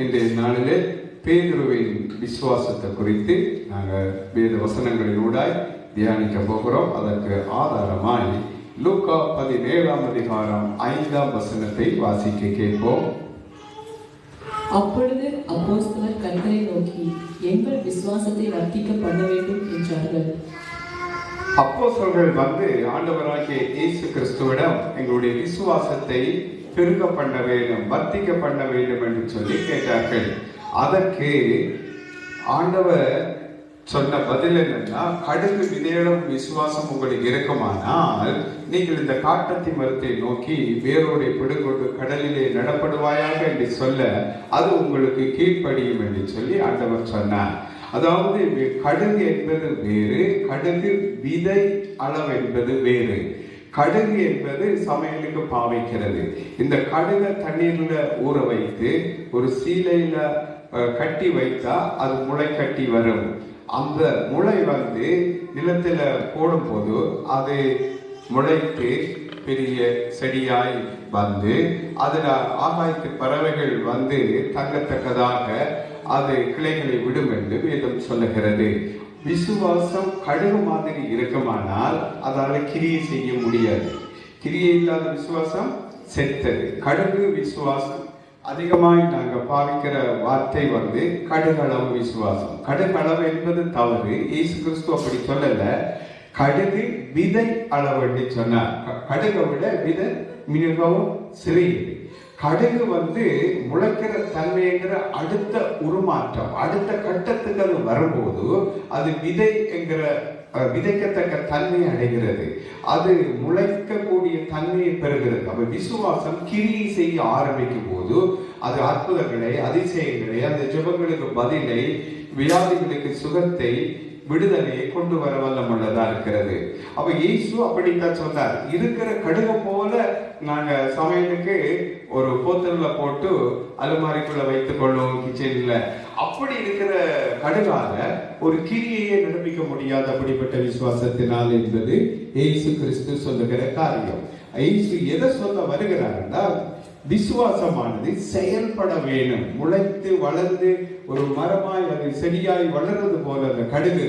இன்றைய நாளிலே பேதுருவின் விசுவாசத்தை குறித்து நாங்கள் வேத வசனங்களினூடாய் தியானிக்க போகிறோம். அதற்கு ஆதாரமாய் லூக்கா 17ஆம் அதிகாரம் 5ஆம் வசனத்தை வாசிக்க கேட்போம். அப்பொழுது அப்போஸ்தலர் கர்த்தரை நோக்கி, எங்கள் விசுவாசத்தை வர்த்திக்க பண்ண வேண்டும் என்றார்கள். அப்போஸ்தலர்கள் ஆண்டவராகிய இயேசு கிறிஸ்துவிடம் எங்களுடைய விசுவாசத்தை பெருக பண்ண வேண்டும், வர்த்திக்க பண்ண வேண்டும் என்று சொல்லி கேட்டார்கள். அதற்கு ஆண்டவர் சொன்ன பதில் என்னன்னா, கடுகு விதையிடம் விசுவாசம் உங்களுக்கு இருக்குமானால் நீங்கள் இந்த காட்டத்தி மரத்தை நோக்கி வேரோடு பிடுங்கொண்டு கடலிலே நடப்படுவாயாக என்று சொல்ல அது உங்களுக்கு கீழ்ப்படியும் என்று சொல்லி ஆண்டவர் சொன்னார். அதாவது கடுகு என்பது வேறு, கடுகு விதை அளவு என்பது வேறு. கடுகு என்பது சமையலுக்கு பாவிக்கிறது. இந்த கடுகை தண்ணீர்ல ஊற வைத்து ஒரு சீலையில கட்டி வைத்தா அது முளை கட்டி வரும். அந்த முளை நிலத்துல போடும் போது அது முளைத்து பெரிய செடியாய் அதுல ஆகாயத்து பறவைகள் தங்கத்தக்கதாக அது கிளைகளை விடும் என்று வேதம் சொல்லுகிறது. விசுவாசம் கடுகு மாதிரி இருக்குமானால் அதால கிரியை செய்ய முடியாது. கிரியை இல்லாத விசுவாசம் செத்தது. கடுகு விசுவாசம் அதிகமாய் நாங்க பாவிக்கிற வார்த்தை கடுகளவு விசுவாசம். கடுகளவு என்பது தவறு. இயேசு கிறிஸ்து அப்படி சொல்லல. கடுகு விதை அளவு சொன்னார். கடுகை விட விதை மிகவும் சிறியது. கடுகு முளைக்கிற தன்மைங்கிற அடுத்த உருமாற்றம், அடுத்த கட்டத்துக்கு அது வரும்போது அது விதை என்கிற விதைக்கத்தக்க தன்மை அடைகிறது. அது முளைக்கக்கூடிய தன்மையை பெறுகிறது. அப்ப விசுவாசம் கிரியை செய்ய ஆரம்பிக்கும் போது அது அற்புதங்களை, அதிசயங்களை, அந்த ஜெபங்களுக்கு பதிலை, வியாதிகளுக்கு சுகத்தை, விடுதலையை கொண்டு வர வல்லமுள்ளதா இருக்கிறது. அப்ப இயேசு அப்படித்தான் சொன்னார். இருக்கிற கடுகு போல நாங்க சமையலுக்கு ஒரு போத்தல்ல போட்டு அலுமாரிக்குள்ள வைத்துக் கொள்ளும், கிச்சன்ல. அப்படி இருக்கிற கடுகால ஒரு கிரியையை நடப்பிக்க முடியாத அப்படிப்பட்ட விசுவாசத்தினால் என்பது இயேசு கிறிஸ்து சொல்லுகிற காரியம். இயேசு எதை சொல்ல வருகிறார்னா, விசுவாசமானது செயல்பட வேணும். முளைத்து வளர்ந்து ஒரு மரமாய் அது செடியாய் வளர்றது போல அந்த கடுகு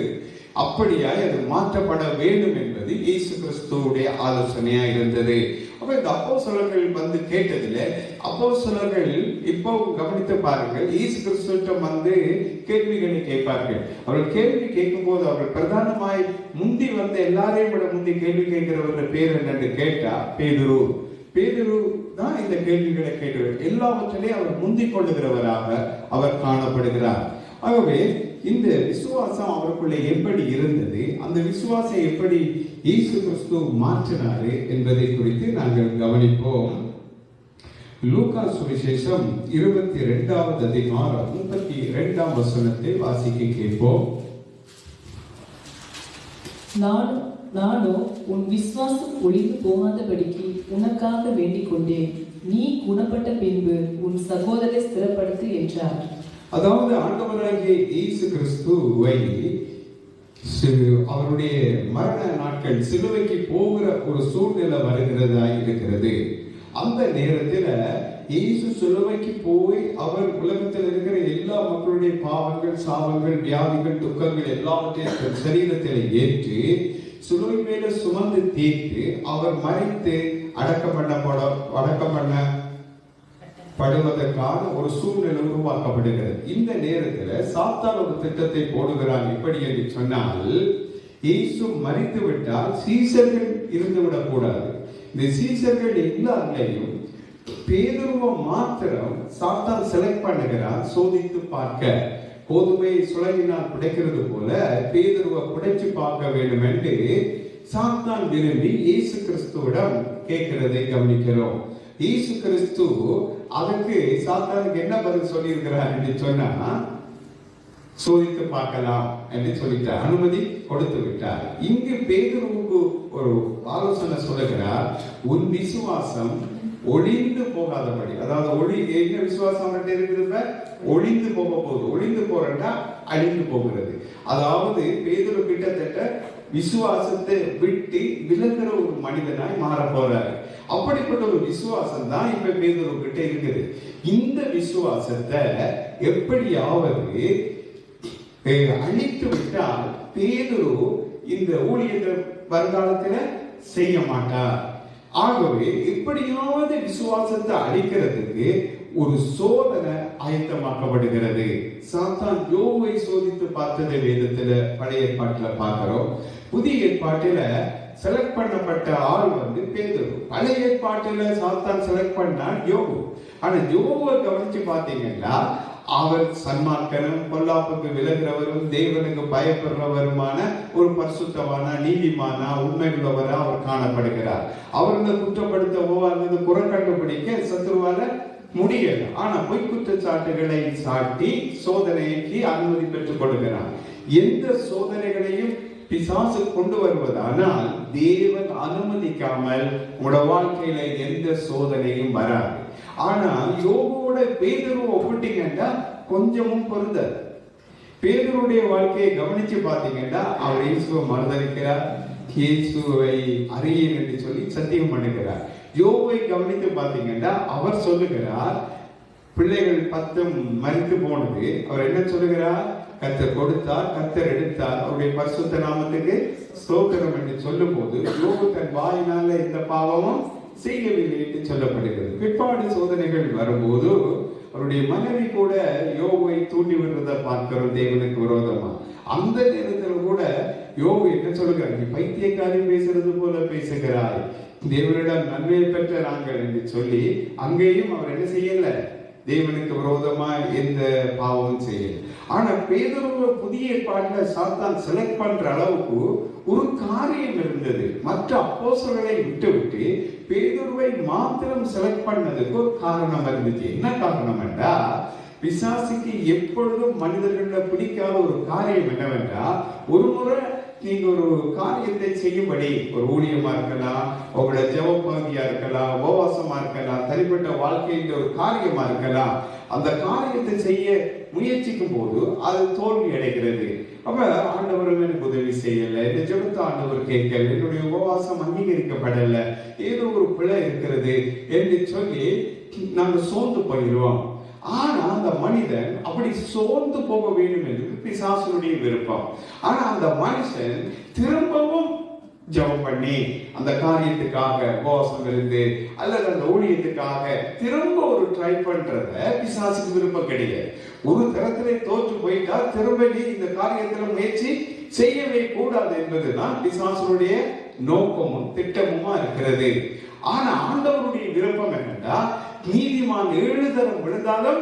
அப்படியாய் அது மாற்றப்பட வேண்டும் என்பது இயேசு கிறிஸ்துவுடைய ஆலோசனையா இருந்தது. அப்ப இந்த அப்போஸ்தலர்கள் கேட்டதுல அப்போஸ்தலர்கள் இப்போ கவனித்து பாருங்கள். இயேசு கிறிஸ்துவிடம் கேள்விகளை கேட்பார்கள். அவர்கள் கேள்வி கேட்கும் போது அவர்கள் பிரதானமாய் முந்தி எல்லாரையும் விட முந்தி கேள்வி கேட்கிறவர்கள் பேர் என்னன்னு கேட்டா பேதுரு. பேதுரு தான் இந்த கேள்விகளை கேட்கிறார். எல்லாவற்றிலையும் அவர் முந்திக் கொள்ளுகிறவராக அவர் காணப்படுகிறார். ஆகவே இந்த விசுவாசம் அவருக்குள்ளே எப்படி இருந்தது, அந்த விசுவாசம் எப்படி இயேசு கிறிஸ்து மாற்றினாரு என்பதை குறித்து நாங்கள் கவனிப்போம். லூக்கா சுவிசேஷம் 22ஆவது அதிகாரம் 32ஆம் வசனத்தை வாசிக்க கேட்போம். நானோ உன் விசுவாசம் ஒளிந்து போகாதபடிக்கு உனக்காக வேண்டிக் கொண்டேன். நீ குணப்பட்ட பின்பு உன் சகோதரரை ஸ்திரப்படுத்து என்றார். அதாவது ஆண்டவராகிய இயேசு கிறிஸ்துவை அவருடைய மரண நாட்கள் சிலுவைக்கு போகிற ஒரு சூழ்நிலை வருகிறதா இருக்கிறது. அந்த நேரத்தில் இயேசு சிலுவைக்கு போய் அவர் உலகத்தில் இருக்கிற எல்லா மக்களுடைய பாவங்கள், சாபங்கள், வியாதிகள், துக்கங்கள் எல்லாவற்றையும் சரீரத்தில் ஏற்று சிலுவை மேல சுமந்து தீர்த்து அவர் மரித்து அடக்கம் பண்ணப்படுவதற்கான ஒரு சூழ்நிலை உருவாக்கப்படுகிறது. இந்த நேரத்தில் சாத்தான் ஒரு திட்டத்தை போடுகிறான். எப்படி என்று சொன்னால், இயேசு மரித்து விட்டால் சீசர்கள் இருந்து விடக்கூடாது. இந்த சீசர்கள் எல்லாரையும் பேதுருவை மாத்திரம் சாத்தான் செலக்ட் பண்ணுகிறான், சோதித்து பார்க்க. கோதுமையை சுழலினால் பிடைக்கிறது போல பேதுருவை பிடைச்சு பார்க்க வேண்டும் என்று சாத்தான் விரும்பி இயேசு கிறிஸ்துவிடம் கேட்கிறதை கவனிக்கிறோம். இயேசு கிறிஸ்து அதற்கு சாத்தானுக்கு என்ன பதில் சொல்லி இருக்கிறார் என்று சொன்னா, சோதித்து பார்க்கலாம் என்று சொல்லிட்டார், அனுமதி கொடுத்து விட்டார். இங்கு பேதுருவுக்கு ஒரு ஆலோசனை சொல்லுகிறார். உன் விசுவாசம் ஒளிந்து போகாதபடி, அதாவது என்ன விசுவாசம் இருக்குது, ஒளிந்து போக போகுது. ஒளிந்து போறா அழிந்து போகிறது. அதாவது பேதுரு கிட்டத்தட்ட விசுவாசத்தை விட்டு விலகுற ஒரு மனிதனாய் மாற போறாரு. அப்படிப்பட்ட ஒரு விசுவாசம் தான் இப்ப பேதுரு கிட்ட இருக்குது. இந்த விசுவாசத்தை எப்படியாவது அழித்து விட்டால் பேதுரு இந்த ஊழியத்தை வருங்காலத்துல செய்ய மாட்டார். ஆகவே எப்படியாவது விசுவாசத்தை அழிக்கிறதுக்கு ஒரு சோதனை ஆயத்தமாக்கப்படுகிறது. சாத்தான் யோபை சோதித்து பார்த்ததை வேதத்துல பழைய ஏற்பாட்டுல பார்க்கிறோம். புதிய ஏற்பாட்டுல செலக்ட் பண்ணப்பட்ட ஆள் பேதுரு. பழைய ஏற்பாட்டுல சாத்தான் செலக்ட் பண்ணால் யோபு. ஆனா யோபுவை கவனிச்சு பார்த்தீங்கன்னா அவர் சன்மார்க்கனும் பொல்லாப்புக்கு விலகிறவரும் தேவனுக்கு பயப்படுறவருமான ஒரு பரிசுத்தவான நீதிமான உண்மை உள்ளவரா அவர் காணப்படுகிறார். அவர்களை குற்றப்படுத்தவோ அல்லது குறை கண்டுபிடிக்க சத்துருவால முடியல. ஆனா பொய் குற்றச்சாட்டுகளை சாட்டி சோதனைக்கு அனுமதி பெற்றுக் கொள்கிறார். எந்த சோதனைகளையும் பிசாசு கொண்டு வருவதானால் தேவன் அனுமதிக்காமல் உங்களோட வாழ்க்கையில எந்த சோதனையும் வராது. ஆனா யோபுவோட பேதுருவை ஒப்பிட்டீங்கன்னா கொஞ்சமும் பொருந்தாது. பேதுருடைய வாழ்க்கையை கவனிச்சு பாத்தீங்கன்னா அவர் இயேசுவை மறுதலிக்கிறார், இயேசுவை அறியேன் என்று சொல்லி சத்தியம் பண்ணுகிறார். யோபை கவனித்து பாத்தீங்கன்னா அவர் சொல்லுகிறார், பிள்ளைகள் 10 மரித்து போனது. அவர் என்ன சொல்லுகிறார்? கர்த்தர் கொடுத்தார், கர்த்தர் எடுத்தார், அவருடைய பரிசுத்த நாமத்துக்கு ஸ்தோத்திரம் என்று சொல்லும் போது யோபு தன் வாயினால எந்த பாவமும் செய்யவில்லை என்று சொல்லப்படுகிறது. பிற்பாடு சோதனைகள் வரும்போது அவருடைய மனைவி கூட யோபை தூண்டி விடுறதை பார்க்கிறோம் தேவனுக்கு விரோதமா. அந்த நேரத்தில் கூட யோபு என்ன சொல்லுகிறார்? நீ பைத்தியக்காரி பேசுறது போல பேசுகிறாய், தேவனிடம் நன்மையை பெற்ற நாங்கள் என்று சொல்லி அங்கேயும் அவர் என்ன செய்யல, தேவனுக்கு விரோதமா எந்த பாவமும் செய்யல. ஆனா பேதுருவை புதிய ஏற்பாட்டுல சாத்தான் செலக்ட் பண்ற அளவுக்கு ஒரு காரியம் இருந்தது. மற்ற அப்போஸ்தலர்களை விட்டு பேதுருவை மாத்திரம் செலக்ட் பண்ணதுக்கு ஒரு காரணம் இருந்துச்சு. என்ன காரணம் என்றா, பிசாசுக்கு எப்பொழுதும் மனிதர்கள பிடிக்காத ஒரு காரியம் என்னவென்றா, ஒரு முறை நீங்க ஒரு காரியத்தை செய்யும்படி, ஒரு ஊழியமா இருக்கலாம், உங்களோட ஜெப பகுதியா இருக்கலாம், உபவாசமா இருக்கலாம், தனிப்பட்ட வாழ்க்கையின் ஒரு காரியமா இருக்கலாம், அந்த காரியத்தை செய்ய முயற்சிக்கும் போது அது தோல்வி அடைகிறது. அப்ப ஆண்டவரும் எனக்கு உதவி செய்யல, இந்த ஜெபத்தை ஆண்டவர் கேட்கல, என்னுடைய உபவாசம் அங்கீகரிக்கப்படல, ஏதோ ஒரு பிழை இருக்கிறது என்று சொல்லி நாங்க சோர்ந்து போயிடுவோம். ஆனா அந்த மனிதன் அப்படி சோர்ந்து போக வேண்டும் என்று பிசாசுடைய விருப்பம். ஆனா அந்த மனுஷன் திரும்பவும் ஜெபம் பண்ணி அந்த காரியத்துக்காக உபவாசம் இருந்து அல்லது அந்த ஊழியத்துக்காக திரும்ப ஒரு ட்ரை பண்றத பிசாசுக்கு விருப்பம் கிடையாது. ஒரு தரத்திலே தோற்று போயிட்டா திரும்ப நீ இந்த காரியத்துல முயற்சி செய்யவே கூடாது என்பதுதான் பிசாசுடைய நோக்கமும் திட்டமுமா இருக்கிறது. ஆனா ஆண்டவருடைய விருப்பம் என்னன்னா, நீதிமான் 7 தரம் விழுந்தாலும்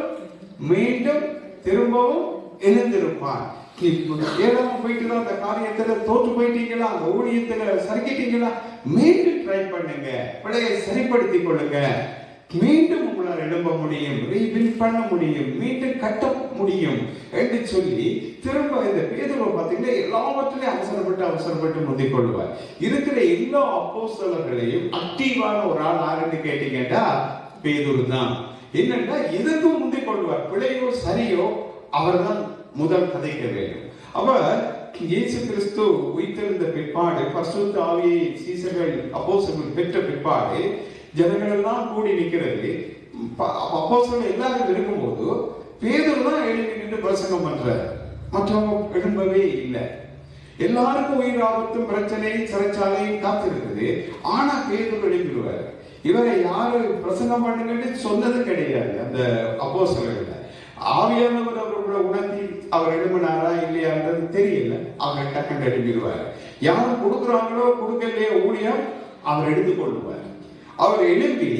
மீண்டும் திரும்பவும் எழுந்திருப்பான். 7ஆம் போயிட்டு அந்த காரியத்துல தோற்று போயிட்டீங்களா, அந்த ஊழியத்துல சரிக்கிட்டீங்களா, மீண்டும் ட்ரை பண்ணுங்க, பிழையை சரிப்படுத்திக் கொள்ளுங்க, மீண்டும் உங்களால் எழும்ப முடியும், ரீபில்ட் பண்ண முடியும், மீண்டும் கட்ட முடியும் என்று சொல்லி திரும்ப இந்த பேதுருவை பார்த்தீங்கன்னா எல்லாவற்றிலையும் அவசரப்பட்டு முந்திக் கொள்வார். இருக்கிற எல்லா அப்போஸ்தலர்களையும் ஆக்டிவான ஒரு ஆள் யாருன்னு கேட்டீங்கன்னா பேதுரு தான். என்னன்னா எதற்கும் முந்திக் கொள்வார், பிழையோ சரியோ அவர் தான் முதல் கதைக்க வேண்டும். அப்ப இயேசு கிறிஸ்து உயிர்த்தெழுந்த பிற்பாடு பரிசுத்த ஆவியை சீசர்கள் அப்போஸ்தலர்கள் பெற்ற பிற்பாடு ஜனங்கள் எல்லாம் கூடி நிற்கிறது. அப்போஸ்தலர்கள் எல்லாரும் இருக்கும்போது பேதுரு தான் எழுதி நின்று பிரசங்கம் பண்றார், மற்றவங்க எழும்பவே இல்லை. எல்லாருக்கும் உயிர் ஆபத்தும் பிரச்சனையும் சிறைச்சாலையும் காத்திருக்குது. ஆனா பேதுரு எழுப்பிடுவார். இவரை யாரு பிரசங்கம் பண்ணுங்கன்னு சொன்னது கிடையாது. அந்த அப்போஸ்தலர்கள் ஆவியானவர் அவர்களை உணர்த்தி அவர் எழுப்பினாரா இல்லையான்றது தெரியல. அவங்க டக்குன்னு எழுப்பிடுவார். யாரும் கொடுக்குறாங்களோ கொடுக்கலையோ ஊழியம் அவர் எடுத்துக்கொள்வார். அவர் எழுப்பி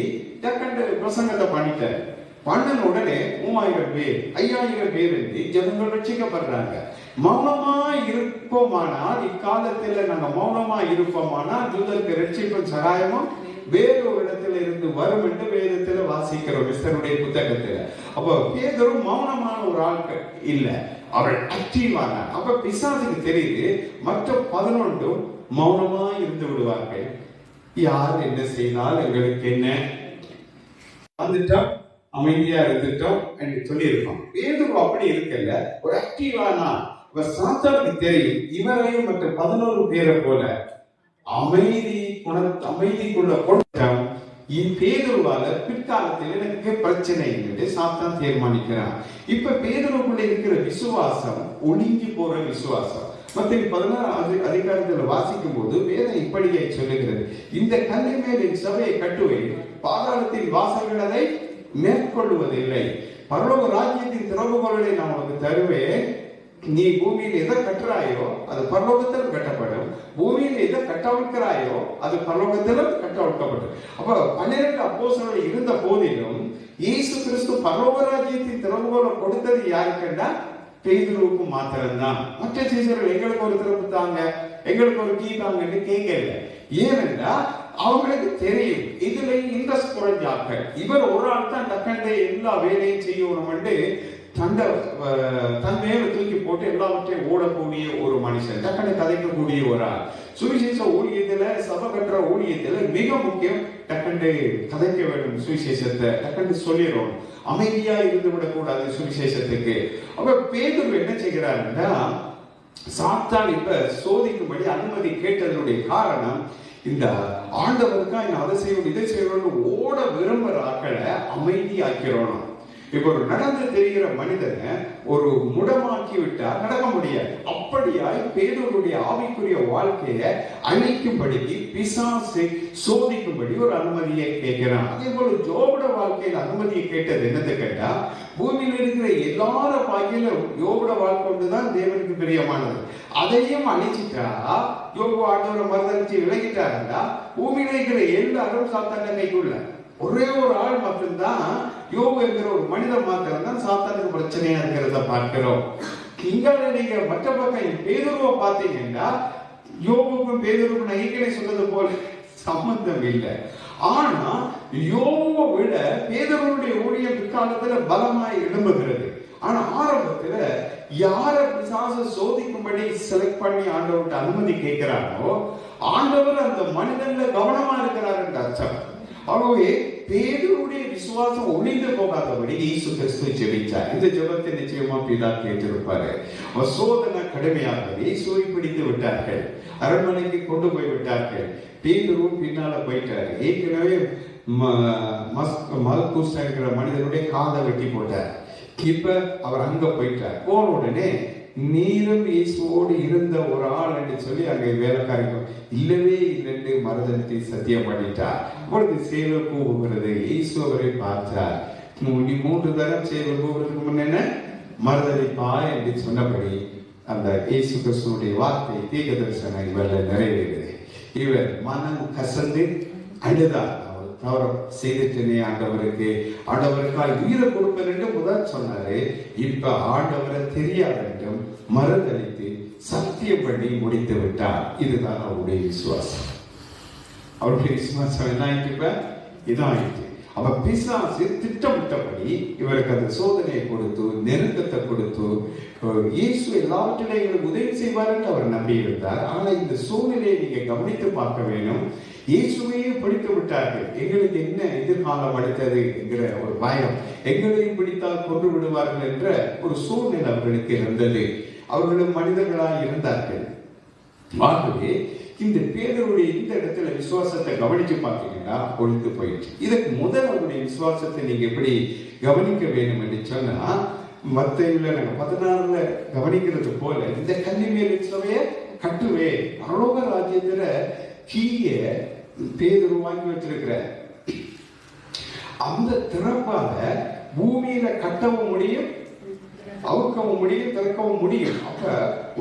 டக்குன்னு பிரசங்கத்தை பண்ணிட்டார். பண்ணன உடனே 3000 பேர் 5000 பேர் என்று ஜனங்கள் ரட்சிக்கப்படுறாங்க. மௌனமா இருப்போமானால், இக்காலத்தில் நாங்க மௌனமா இருப்போமானால் யூதருக்கு ரட்சிப்பும் சகாயமும் வேறு ஒரு இடத்துல இருந்து வரும் என்று வேதத்துல வாசிக்கிறோம், மிஸ்டருடைய புத்தகத்துல. அப்போ பேதுரு மௌனமான ஒரு ஆட்கள் இல்ல, அவர் ஆக்டிவான. அப்ப பிசாசுக்கு தெரியுது மற்ற 11 மௌனமா இருந்து விடுவார்கள். யார் என்ன செய்தால் எங்களுக்கு என்ன, வந்துட்டோம் அமைதியா இருந்துட்டோம் என்று சொல்லி இருக்கோம். பேதுரு அப்படி இருக்கல, ஒரு ஆக்டிவானா சாத்தானுக்கு தெரியும் இவரையும் மற்ற 11 பேரை போல அமைதிக்குள்ள கொண்டாம் பேதுருவால பிற்காலத்தில் எனக்கு பிரச்சனை என்று சாத்தான் தீர்மானிக்கிறான். இப்ப பேதுருக்குள்ள இருக்கிற விசுவாசம் ஒழுங்கி போற விசுவாசம். மத்தேயு 16 அதிகாரத்தில் வாசிக்கும் போது வேதம் இப்படியே சொல்லுகிறது, இந்த கல்லை மேல் என் சபையை கட்டுவேன், பாதாளத்தின் வாசல்கள் அதை மேற்கொள்வதில்லை, பரலோக ராஜ்யத்தின் திறவுகோலை நான் உனக்கு தருவேன், நீ பூமியில் எதை கட்டுறாயோ அது பரலோகத்திலும் கட்டப்படும், பூமியில் எதை கட்டவிழ்க்கிறாயோ அது பரலோகத்திலும் கட்டவிழ்க்கப்படும். அப்ப 12 அப்போஸ்தலர்கள் இருந்த போதிலும் இயேசு கிறிஸ்து பரலோக ராஜ்யத்தின் திறவுகோலை கொடுத்தது யாருக்குன்னா பேதுருவுக்கு மாத்திரம்தான். மற்ற சீசர்கள் எங்களுக்கு ஒரு திறப்பு தாங்க, எங்களுக்கு ஒரு கீ தாங்கன்னு கேட்கல. ஏனென்றா அவங்களுக்கு தெரியும் இதுல இன்ட்ரெஸ்ட் குறைஞ்சாக்க இவர் ஒரு ஆள் தான் டக்கண்டே எல்லா வேலையும் செய்யணும்னு தன் மேல தூக்கி போட்டு எல்லாவற்றையும் ஓடக்கூடிய ஒரு மனுஷன், டக்கண்டை கதைக்கக்கூடிய ஒரு ஆள். சுவிசேஷ ஊழியத்துல, சபை கட்டுற ஊழியத்துல மிக முக்கியம் டக்கண்டு கதைக்க வேண்டும், சுவிசேஷத்தை டக்கண்டு சொல்லிடணும், அமைதியா இருந்து விடக்கூடாது சுவிசேஷத்துக்கு. அப்ப பேதுரு என்ன செய்கிறாருன்னா சாத்தான் இப்ப சோதிக்கும்படி அனுமதி கேட்டதனுடைய காரணம் இந்த ஆண்டவருக்கா அதை செய்யணும் இதை செய்யணும்னு ஓட விரும்புற ஆக்களை அமைதியாக்கிறோம். இப்ப ஒரு நடந்து தெரிகிற மனிதனை ஒரு முடமாக்கி விட்டா நடக்க முடியாது. அப்படியாய் பேதுருடைய ஆவிக்குரிய வாழ்க்கையை அழிக்கும்படிக்கு பிசாசை சோதிக்கும்படி ஒரு அனுமதியை கேட்கிறான். அதே போல யோபுட வாழ்க்கையில் அனுமதியை கேட்டது என்னது கேட்டா, பூமியில் இருக்கிற எல்லார வாழ்க்கையிலும் யோபுட வாழ்க்கை ஒன்றுதான் தேவனுக்கு பிரியமானது, அதையும் அழிச்சிட்டா யோபு ஆண்டவரை மறுதளிச்சு விலகிட்டாருன்னா பூமியில இருக்கிற எல்லாரும் சாத்தான கைக்குள்ள ஒரே ஒரு ஆள் மட்டும்தான் யோபு என்கிற ஒரு மனிதன் மாத்திரம் தான் சாத்தானுக்கு பிரச்சனையா இருக்கிறத பார்க்கிறோம். இங்க நீங்க மற்ற பக்கம் பேதுருவை பார்த்தீங்கன்னா யோபுக்கும் பேதுருக்கும் நான் ஏற்கனவே சொன்னது போல சம்பந்தம் இல்லை. ஆனா யோபுவை விட பேதுருவுடைய ஊழியம் பிற்காலத்துல பலமாய் எழும்புகிறது. ஆனா ஆரம்பத்துல யார பிசாச சோதிக்கும்படி செலக்ட் பண்ணி ஆண்டவர்கிட்ட அனுமதி கேட்கிறாரோ ஆண்டவர் அந்த மனிதன்ல கவனமா இருக்கிறார் என்ற அர்த்தம். ஆகவே பேதுருடைய விசுவாசம் ஒளிந்து போகாதபடி இயேசு கிறிஸ்து ஜெபிச்சார். இந்த ஜெபத்தை நிச்சயமா பிதா கேட்டிருப்பாரு. சோதனை கடுமையாக இயேசுவை பிடித்து விட்டார்கள், அரண்மனைக்கு கொண்டு போய் விட்டார்கள். பேதுரு பின்னால போயிட்டாரு. ஏற்கனவே மல்குஸ் என்கிற மனிதனுடைய காதை வெட்டி போட்டார். இப்ப அவர் அங்க போயிட்டார். போன உடனே நீரும் இயேசுவோடு இருந்த ஒரு ஆள் என்று சொல்லி அங்கே வேலைக்காரிகள் இல்லவே இல்லைன்னு மறுதளித்து சத்தியம் பண்ணிட்டார். அப்பொழுது சேவல் கூவுகிறது. இயேசு அவரை பார்த்தார். 3 தரம் சேவல் கூவுறதுக்கு முன்ன மறுதளிப்பா என்று சொன்னபடி அந்த இயேசு கிறிஸ்துடைய வார்த்தை தீர்க்க தரிசனம் இவர்ல நிறைவேறுது. இவர் மனம் கசந்து அழுதார். அவர் செய்துட்டனே ஆண்டவருக்காக உயிரை கொடுப்பேன் என்று முதல் சொன்னாரு. இப்ப ஆண்டவரை தெரியாத என்றும் மறுதளித்து சத்தியம் பண்ணி முடித்து விட்டார். இதுதான் அவருடைய விசுவாசம். அவருடைய விசுவாசம் என்ன ஆயிட்டு? இப்ப இதான் ஆயிட்டு. அப்ப பிசாசு திட்டமிட்டபடி இவருக்கு அந்த சோதனையை கொடுத்து நெருக்கத்தை கொடுத்து இயேசு எல்லாவற்றிலும் எங்களுக்கு உதவி செய்வார் என்று அவர் நம்பி இருந்தார். ஆனா இந்த சூழ்நிலையை நீங்க கவனித்து பார்க்க வேண்டும். இயேசுவையே பிடித்து விட்டார்கள். எங்களுக்கு என்ன எதிர்காலம் அளித்தது என்கிற ஒரு பயம், எங்களையும் பிடித்தால் கொண்டு விடுவார்கள் என்ற ஒரு சூழ்நிலை அவர்களுக்கு இருந்தது. அவர்களும் மனிதர்களாக இருந்தார்கள். ஆகவே இந்த பேதருடைய இந்த இடத்துல விசுவாசத்தை கவனிச்சு பார்த்தீங்கன்னா ஒழித்து போயிடுச்சு. இதுக்கு முதல் அவருடைய விசுவாசத்தை நீங்க எப்படி கவனிக்க வேண்டும் என்று சொன்னா, மத்தேயுல நாங்க 16ல கவனிக்கிறது போல இந்த கன்னி மேல் சபைய கட்டுவே, பரலோக ராஜ்யத்துல கீழ பேதுரு வாங்கி வச்சிருக்கிற அந்த திறப்பால பூமியில கட்டவும் முடியும், அவுக்கவும் முடியும், திறக்கவும் முடியும். அப்ப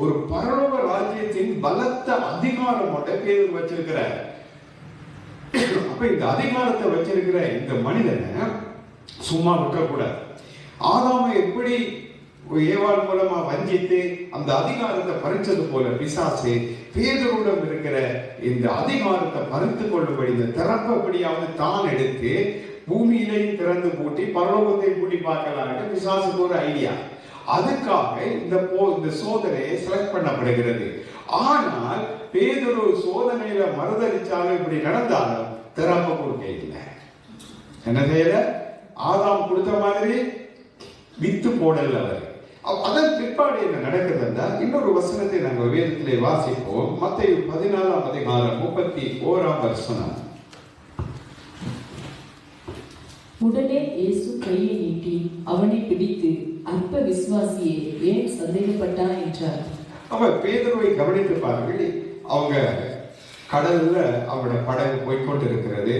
ஒரு பரலோக ராஜ்யத்தின் பலத்த அதிகாரம் பேதுரு வச்சிருக்கிறார். அப்ப இந்த அதிகாரத்தை வச்சிருக்கிற இந்த மனிதனை சும்மா விட்டுறக்கூடாது. ஆதாமை எப்படி ஏவாள் மூலமா வஞ்சித்து அந்த அதிகாரத்தை பறிச்சது போல பிசாசு பேதுருவிடம் இருக்கிற இந்த அதிகாரத்தை பறித்து கொள்ளும்படி இந்த திறப்படியாவது தான் எடுத்து பூமியிலையும் திறந்து பூட்டி பரலோகத்தை பூட்டி பார்க்கலாம் பிசாசுக்கு ஒரு ஐடியா. அதுக்காக இந்த சோதனையை செலக்ட் பண்ணப்படுகிறது. ஆனால் பேதுரு சோதனையில மறுதளிச்சாலும் இப்படி நடந்தாலும் திறப்ப கொடுக்க இல்லை. என்ன செய்யல? ஆதாம் கொடுத்த மாதிரி வித்து போடல. அவர் அதன் பிற்பாடு என்ன நடக்குதுன்னா, இன்னொரு வசனத்தை நாங்கள் வேதத்திலே வாசிப்போம். மத்தேயு 14ஆம் அதிகாரம் 31ஆம் வசனம். உடனே இயேசு கையை நீட்டி அவனை பிடித்து, அற்ப விசுவாசியே, ஏன் சந்தேகப்பட்டான் என்றார். அவர் பேதுருவை கவனித்து பாருங்கள். அவங்க கடல்ல அவங்களோட படகு போய்கொண்டு இருக்கிறது.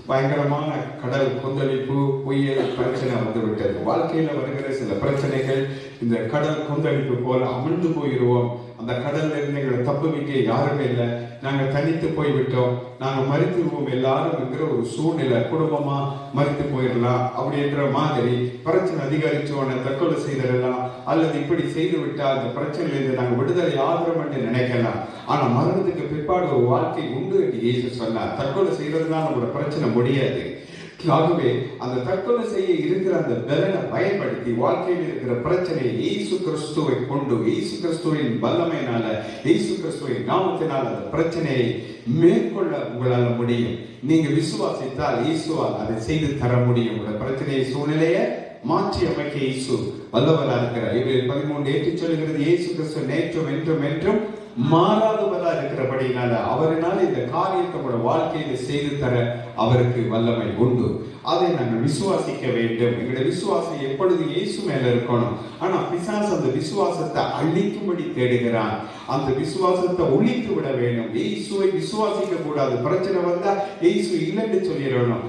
பயங்கரமான கடல் கொந்தளிப்பு, புயல் பிரச்சனை வந்து விட்டது. வாழ்க்கையில வருகிற சில பிரச்சனைகள் இந்த கடல் கொந்தளிப்பு போல அமிழ்ந்து போயிடுவோம், அந்த கடல்ல இருந்து எங்களை தப்புவிக்க யாருமே இல்லை, நாங்க தனித்து போய்விட்டோம், நாங்க மரித்துருவோம் எல்லாரும் என்கிற ஒரு சூழ்நிலை, குடும்பமா மரித்து போயிடலாம் அப்படின்ற மாதிரி பிரச்சனை அதிகரிச்சோன்னு தற்கொலை செய்திடலாம், அல்லது இப்படி செய்து விட்டா அந்த பிரச்சனையிலிருந்து நாங்க விடுதலை ஆகிறோம் என்று நினைக்கலாம். ஆனா மரணத்துக்கு பிற்பாடு ஒரு வாழ்க்கை உண்டு என்று இயேசு சொன்னார். தற்கொலை செய்யறதுனால நம்மளோட பிரச்சனை முடியாது. ஆகவே அந்த தற்கொலை செய்ய இருக்கிற அந்த பலனை பயன்படுத்தி வாழ்க்கையில் இருக்கிற பிரச்சனையை இயேசு கிறிஸ்துவை கொண்டு, இயேசு கிறிஸ்துவின் வல்லமையினால, இயேசு கிறிஸ்துவின் நாமத்தினால் அந்த பிரச்சனையை மேற்கொள்ள உங்களால முடியும். நீங்க விசுவாசித்தால் இயேசுவால் அதை செய்து தர முடியும். உங்களோட பிரச்சனையை, சூழ்நிலையை மாற்றி அமைக்க இயேசு வல்லவரா இருக்கிறார். இவர்கள் 13:8 சொல்லுகிறது, இயேசு கிறிஸ்து நேற்றும் என்றும் என்றும் மாறாதவரா இருக்கிறபடினால அவரினால் இந்த காரியத்தை கூட வாழ்க்கையில செய்து தர அவருக்கு வல்லமை உண்டு. அதை நாங்கள் விசுவாசிக்க வேண்டும். எங்களுடைய விசுவாசம் எப்பொழுது இயேசு மேல இருக்கணும். ஆனா பிசாசு அந்த விசுவாசத்தை அழிக்கும்படி தேடுகிறான். அந்த விசுவாசத்தை ஒழித்து விட வேண்டும். இயேசுவை விசுவாசிக்க கூடாது. பிரச்சனை வந்தா இயேசு இல்லைன்னு சொல்லிடணும்.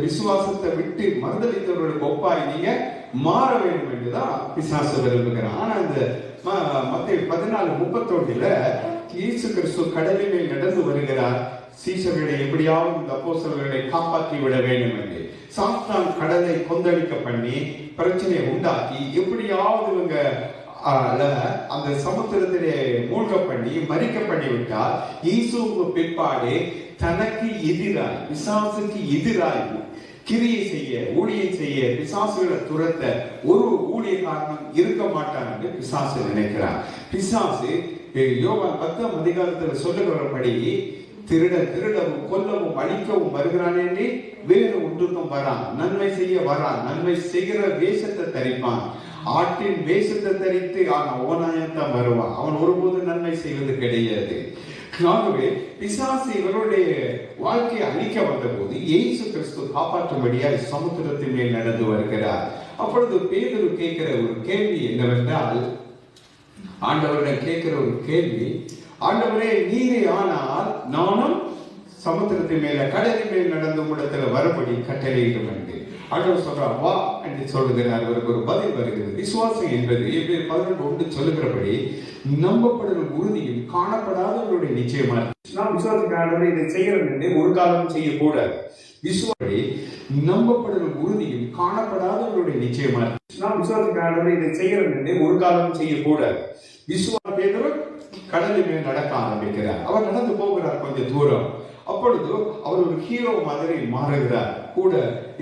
விசுவாசத்தை விட்டு மறுதளித்தவர்களுக்கு ஒப்பாய் நீங்க மாற வேண்டும் என்றுதான் பிசாசு விரும்புகிறான். ஆனா இந்த மத்தேயு 14:31 இயேசு கிறிஸ்து கடலின் மேல் நடந்து வருகிறார். சீஷர்களை எப்படியாவது இந்த அப்போஸ்தலர்களை காப்பாற்றி விட வேண்டும் என்று சாத்தான் கடலை கொந்தளிக்க பண்ணி பிரச்சனையை உண்டாக்கி எப்படியாவது இவங்க அந்த சமுத்திரத்திலே மூழ்க பண்ணி மறிக்க பண்ணி விட்டால் இயேசுவுக்கு பிற்பாடு தனக்கு எதிராய், பிசாசுக்கு எதிராய் கிரியை செய்ய, ஊழியம் செய்ய, பிசாசுகளை துரத்த ஒரு ஊழியக்காரன் இருக்க மாட்டான் என்று பிசாசு நினைக்கிறார். பிசாசு யோவான் 10ஆம் அதிகாரத்தில் சொல்லுகிறபடி திருடவும் கொல்லவும் அழிக்கவும் வருகிறான் என்று வேறு ஒன்றுக்கும் வரான், நன்மை செய்ய வரான், நன்மை செய்கிற வேஷத்தை தரிப்பான். ஆட்டின் வேஷத்தை தரித்து ஓனாயத்தான் வருவான். அவன் ஒருபோது நன்மை செய்வது கிடையாது. ஆகவே பிசாசு இவருடைய வாழ்க்கையை அழிக்க வந்த போது இயேசு கிறிஸ்து காப்பாற்றும்படியாக சமுத்திரத்தின் மேல் நடந்து வருகிறார். அப்பொழுது பேதுரு கேட்கிற ஒரு கேள்வி என்னவென்றால், ஆண்டவரிடம் கேட்கிற ஒரு கேள்வி, ஆண்டவரே நீரே ஆனால் நானும் சமுத்திரத்தின் மேல கடலின் மேல் நடந்து உம்மிடத்துல வரும்படி கட்டளையிடும் என்று ஆண்டவர் சொல்றார். வா என்று சொல்லுகிறார். அவருக்கு ஒரு பதில் வருகிறது. விசுவாசம் என்பது 11:1 சொல்லுகிறபடி நம்பப்படுகிற உறுதியும் காணப்படாதவர்களுடைய நிச்சயமா. நாம் விசுவாசிக்க ஆண்டவரை இதை செய்கிறோம் என்று ஒரு காலம் செய்யக்கூடாது. விசுவாசப்படி நம்பப்படுகிற உறுதியும் காணப்படாதவர்களுடைய நிச்சயமா. நாம் விசுவாசிக்க ஆண்டவரை இதை செய்கிறோம் என்று ஒரு காலம் செய்யக்கூடாது. விசுவாசம் கடலின் மேல் நடக்க ஆரம்பிக்கிறார். அவர் நடந்து போகிறார் கொஞ்சம் தூரம். அப்பொழுது அவர் ஒரு ஹீரோ மாதிரி மாறுகிறார். கூட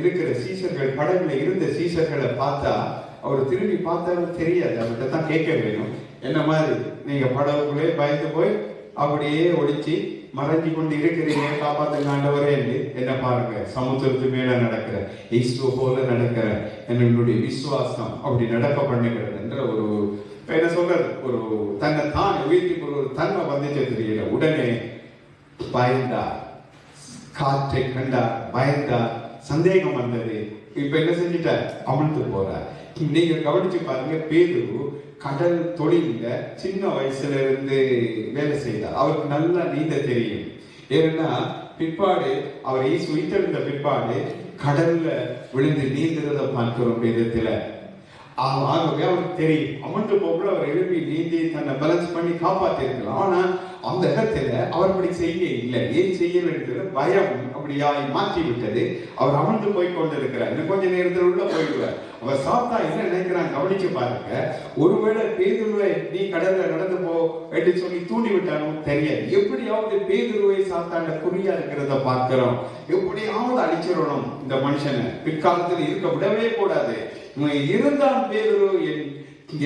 இருக்கிற சீசர்கள், படகுல இருந்த சீசர்களை பார்த்தா அவர் திரும்பி பார்த்தாலும் தெரியாது. அவர்கிட்ட தான் கேட்க வேணும், என்ன மாதிரி நீங்க படகுக்குள்ளே பயந்து போய் அப்படியே ஒடிச்சு மறைஞ்சு கொண்டு இருக்கிறீங்க, காப்பாத்துங்க ஆண்டவரே என்று என்ன பாருங்க, சமுத்திரத்து மேல நடக்கிற இயேசுவை போல நடக்கிற என்னுடைய விசுவாசம் அப்படி நடக்க பண்ணுகிறது என்ற ஒரு என்ன சொல்றது, ஒரு தன்னை தான் உயர்த்தி ஒரு தன்மை வந்துச்சு தெரியல. உடனே பயந்தார், காற்றை கண்டார், பயந்தார், சந்தேகம் வந்தது. இப்ப என்ன செஞ்சிட்டார், அமிழ்ந்து போறார். நீங்க கவனிச்சு பாருங்க, பேதுரு கடல் தொழில சின்ன வயசுல இருந்து வேலை செய்தார். அவருக்கு நல்லா நீந்த தெரியும். ஏன்னா பிற்பாடு அவர் இயேசு உயிர்த்தெழுந்த பிற்பாடு கடல்ல விழுந்து நீந்துறத பார்க்கிறோம் வேதத்துல. ஆகவே அவருக்கு தெரியும், அமர்ந்து போக அவர் எழுப்பி நீந்தி தன்னை பேலன்ஸ் பண்ணி காப்பாத்தி இருக்கலாம். ஆனா அந்த இடத்துல அவர் அப்படி செய்ய இல்லை. ஏன் செய்யல, பயம் அப்படியாய் மாற்றி விட்டது. அவர் அமர்ந்து போய் கொண்டிருக்கிறார். இன்னும் கொஞ்ச நேரத்தில் உள்ள போயிடுவார். அவர் சாத்தா என்ன நினைக்கிறான் கவனிச்சு பாருங்க. ஒருவேளை பேதுருவை நீ கடல்ல நடந்து போ என்று சொல்லி தூண்டி விட்டாலும் தெரியாது. எப்படியாவது பேதுருவை சாத்தாண்ட குறியா இருக்கிறத பார்க்கிறோம். எப்படியாவது அழிச்சிடணும் இந்த மனுஷனை, பிற்காலத்தில் இருக்க விடவே கூடாது. இருந்தான் பேதுரு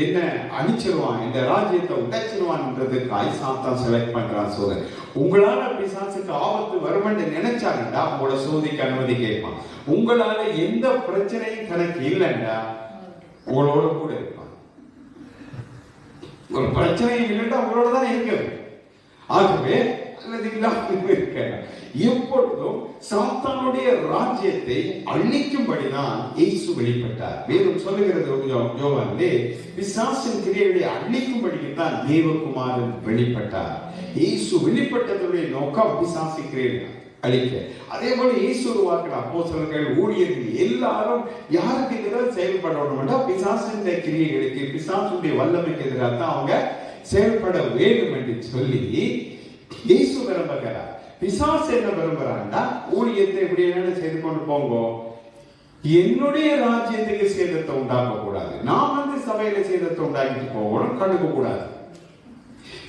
என்ன அழிச்சிருவான், இந்த ராஜ்யத்தை உடைச்சிருவான்ன்றதுக்காய் சாத்தான் செலக்ட் பண்றான். சோதனை உங்களால பிசாசுக்கு ஆபத்து வருமென்று நினைச்சாங்கடா உங்களோட சோதிக்கு அனுமதி கேட்பான். உங்களால எந்த பிரச்சனையும் தனக்கு இல்லைண்டா உங்களோட கூட இருப்பான். ஒரு பிரச்சனையும் இல்லைன்னா உங்களோட தான் இருக்கிறது. ஆகவே அல்லது இல்லாமல் இருக்க எப்பொழுதும் சாத்தானுடைய ராஜ்யத்தை அழிக்கும்படிதான் இயேசு வெளிப்பட்டார். வேதம் சொல்லுகிறது யோவானிலே, பிசாசின் கிரியைகளை அழிக்கும்படிக்கு தான் தேவகுமாரன் வெளிப்பட்டார். இயேசு வெளிப்பட்டதுடைய நோக்கம் பிசாசின் கிரியைகளை அழிக்க. அதே போல இயேசு உருவாக்கின அப்போஸ்தலர்கள், ஊழியர்கள் எல்லாரும் யாருக்கு எதிராக செயல்படணும்? பிசாசின் கிரியைகளுக்கு, பிசாசுடைய வல்லமைக்கு எதிராக தான் அவங்க செயல்பட வேண்டும் என்று சொல்லி இயேசு விரும்புகிறார். பிசாசு என்ன விரும்புறான்னா, ஊழியத்தை எப்படி என்ன செய்து கொண்டு போங்க, என்னுடைய ராஜ்யத்துக்கு சேதத்தை உண்டாக்க கூடாது, நான் சபையில சேதத்தை உண்டாக்கிட்டு போகணும், கண்டுக்க கூடாது.